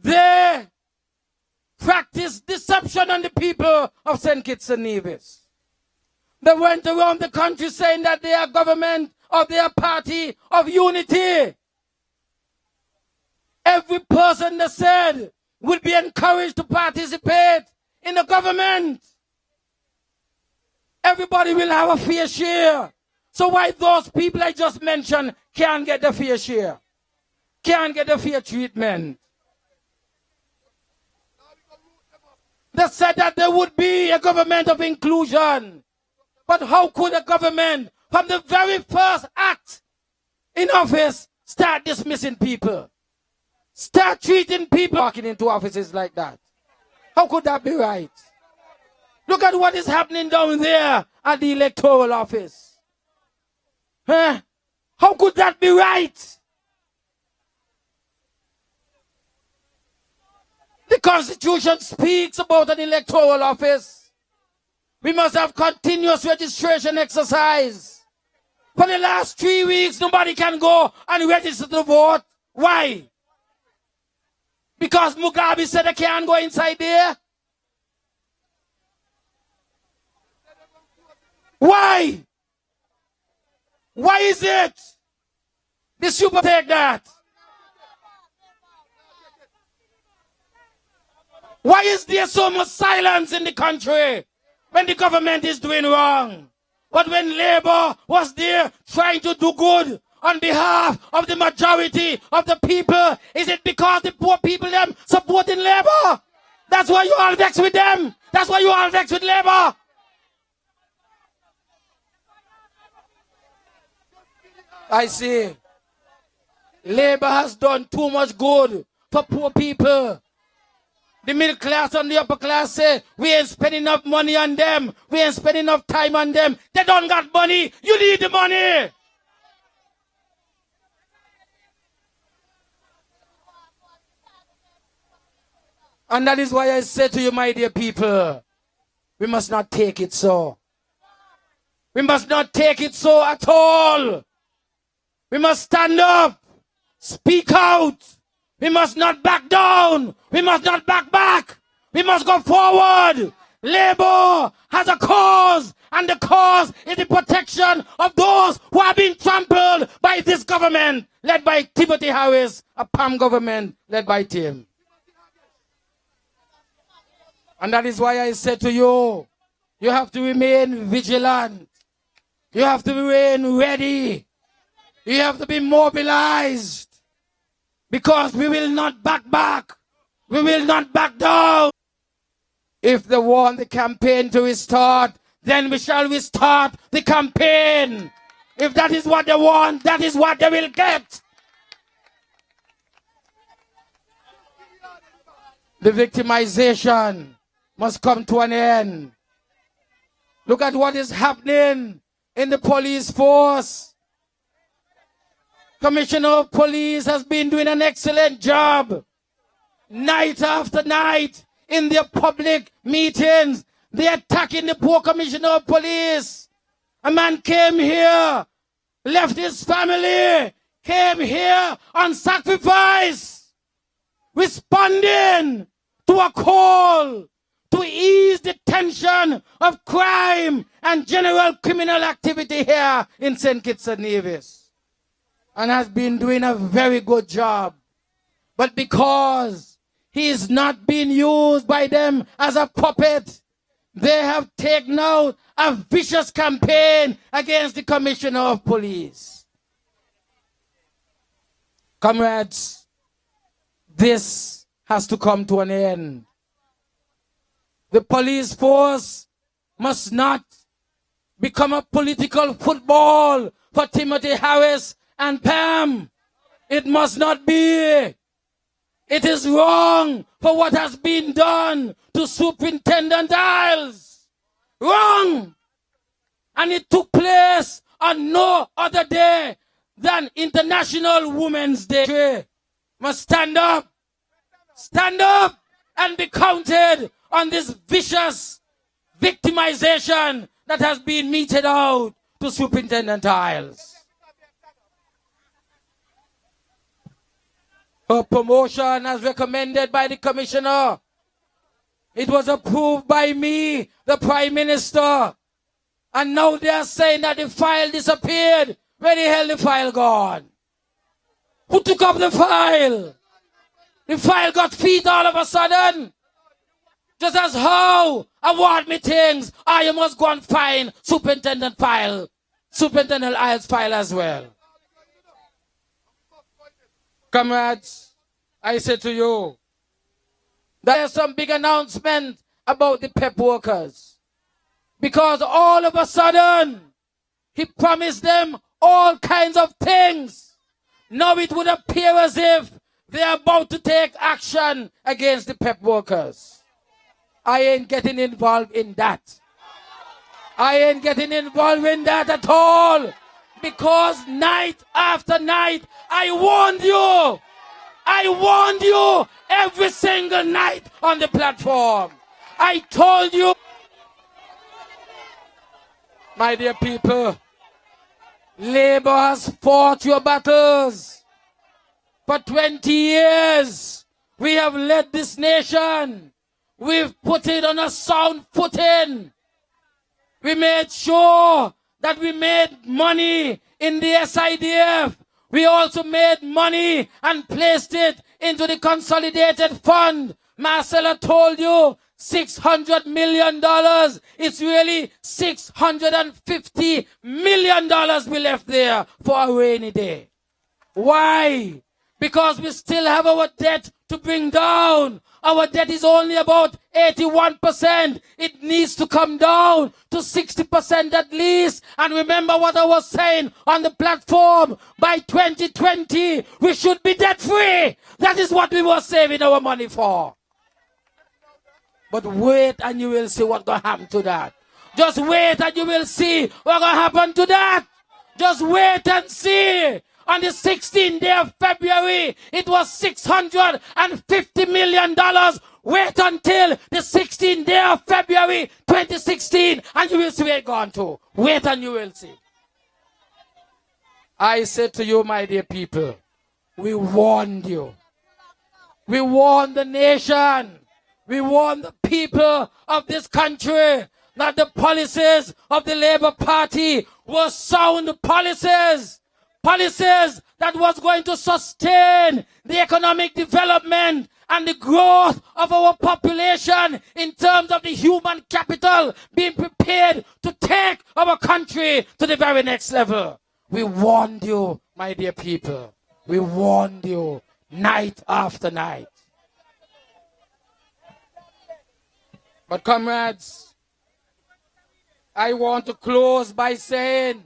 they practice deception on the people of St. Kitts and Nevis. They went around the country saying that they are government of their party of unity. Every person they said will be encouraged to participate in the government. Everybody will have a fair share. So why those people I just mentioned can't get the fair share? Can't get the fair treatment? They said that there would be a government of inclusion. But how could a government, from the very first act in office, start dismissing people? Start treating people walking into offices like that? How could that be right? Look at what is happening down there at the electoral office. Huh? How could that be right? The Constitution speaks about an electoral office. We must have continuous registration exercise. For the last 3 weeks, nobody can go and register to vote. Why? Because Mugabe said they can't go inside there? Why? Why is it? The super take that. Why is there so much silence in the country when the government is doing wrong? But when Labour was there trying to do good on behalf of the majority of the people, is it because the poor people them supporting Labour? That's why you all vex with them. That's why you all vex with Labour. I see. Labour has done too much good for poor people. The middle class and the upper class say, we ain't spending enough money on them. We ain't spending enough time on them. They don't got money. You need the money. And that is why I say to you, my dear people, we must not take it so. We must not take it so at all. We must stand up, speak out. We must not back down. We must not back. We must go forward. Labour has a cause, and the cause is the protection of those who have been trampled by this government, led by Timothy Harris, a PAM government led by Tim. And that is why I said to you, you have to remain vigilant. You have to remain ready. You have to be mobilized. Because we will not back. We will not back down. If they want the campaign to restart, then we shall restart the campaign. If that is what they want, that is what they will get. The victimization must come to an end. Look at what is happening in the police force. Commissioner of Police has been doing an excellent job. Night after night in their public meetings, they're attacking the poor Commissioner of Police. A man came here, left his family, came here on sacrifice, responding to a call to ease the tension of crime and general criminal activity here in St. Kitts-Nevis, and has been doing a very good job. But because he is not being used by them as a puppet, they have taken out a vicious campaign against the Commissioner of Police. Comrades, this has to come to an end. The police force must not become a political football for Timothy Harris and Pam. It must not be. It is wrong for what has been done to Superintendent Isles. Wrong. And it took place on no other day than International Women's Day. Must stand up and be counted on this vicious victimization that has been meted out to Superintendent Isles. Her promotion as recommended by the Commissioner. It was approved by me, the Prime Minister. And now they are saying that the file disappeared. Where the hell the file gone? Who took up the file? The file got feet all of a sudden. Just as how award meetings, I must go and find Superintendent Isles file as well. Comrades, I say to you, there is some big announcement about the PEP workers. Because all of a sudden, he promised them all kinds of things. Now it would appear as if they are about to take action against the PEP workers. I ain't getting involved in that. I ain't getting involved in that at all. Because night after night, I warned you every single night on the platform. I told you, my dear people, Labour has fought your battles. For 20 years, we have led this nation. We've put it on a sound footing. We made sure that we made money in the SIDF. We also made money and placed it into the consolidated fund. Marcella told you $600 million. It's really $650 million we left there for a rainy day. Why? Because we still have our debt to bring down. Our debt is only about 81%. It needs to come down to 60% at least. And remember what I was saying on the platform. By 2020, we should be debt free. That is what we were saving our money for. But wait and you will see what's going to happen to that. Just wait and you will see what's going to happen to that. Just wait and see. On the 16th day of February, it was $650 million. Wait until the 16th day of February 2016 and you will see where it's gone to. Wait and you will see. I say to you, my dear people, we warned you. We warned the nation. We warned the people of this country that the policies of the Labour Party were sound policies. Policies that was going to sustain the economic development and the growth of our population in terms of the human capital being prepared to take our country to the very next level. We warned you, my dear people. We warned you night after night. But comrades, I want to close by saying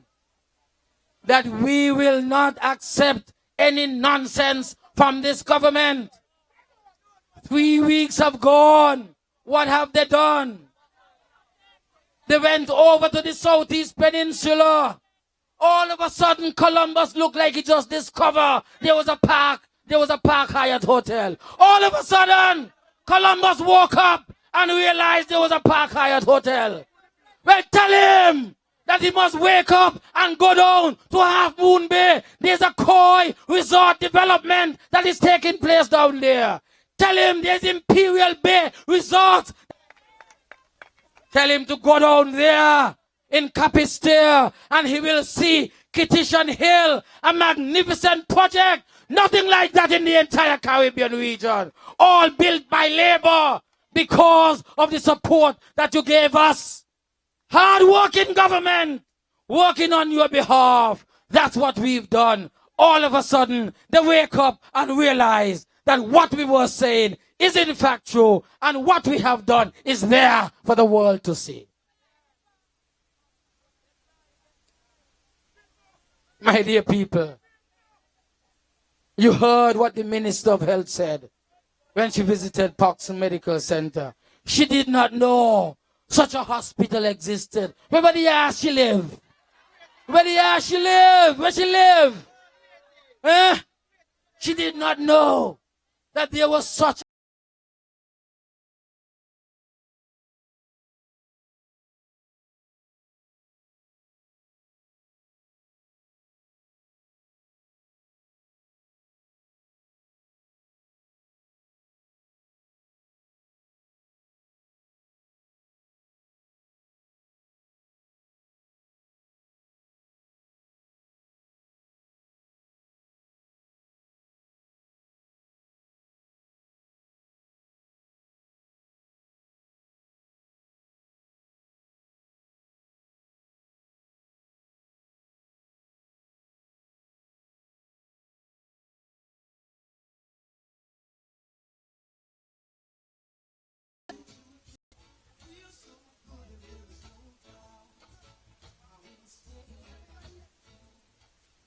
that we will not accept any nonsense from this government. 3 weeks have gone. What have they done? They went over to the Southeast Peninsula All of a sudden, Columbus looked like he just discovered there was a park Hyatt Hotel. All of a sudden, Columbus woke up and realized there was a Park Hyatt Hotel. Well, tell him that he must wake up and go down to Half Moon Bay. There's a Koi resort development that is taking place down there. Tell him there's Imperial Bay Resort. Tell him to go down there in Kitts-Nevis and he will see Kittish Hill, a magnificent project. Nothing like that in the entire Caribbean region. All built by Labour because of the support that you gave us. Hard-working government working on your behalf. That's what we've done. All of a sudden, they wake up and realize that what we were saying is in fact true, and what we have done is there for the world to see. My dear people, you heard what the Minister of Health said when she visited Paxton Medical Center. She did not know such a hospital existed. Where the ass she live? Where the ass she live? Where she live? She did not know that there was such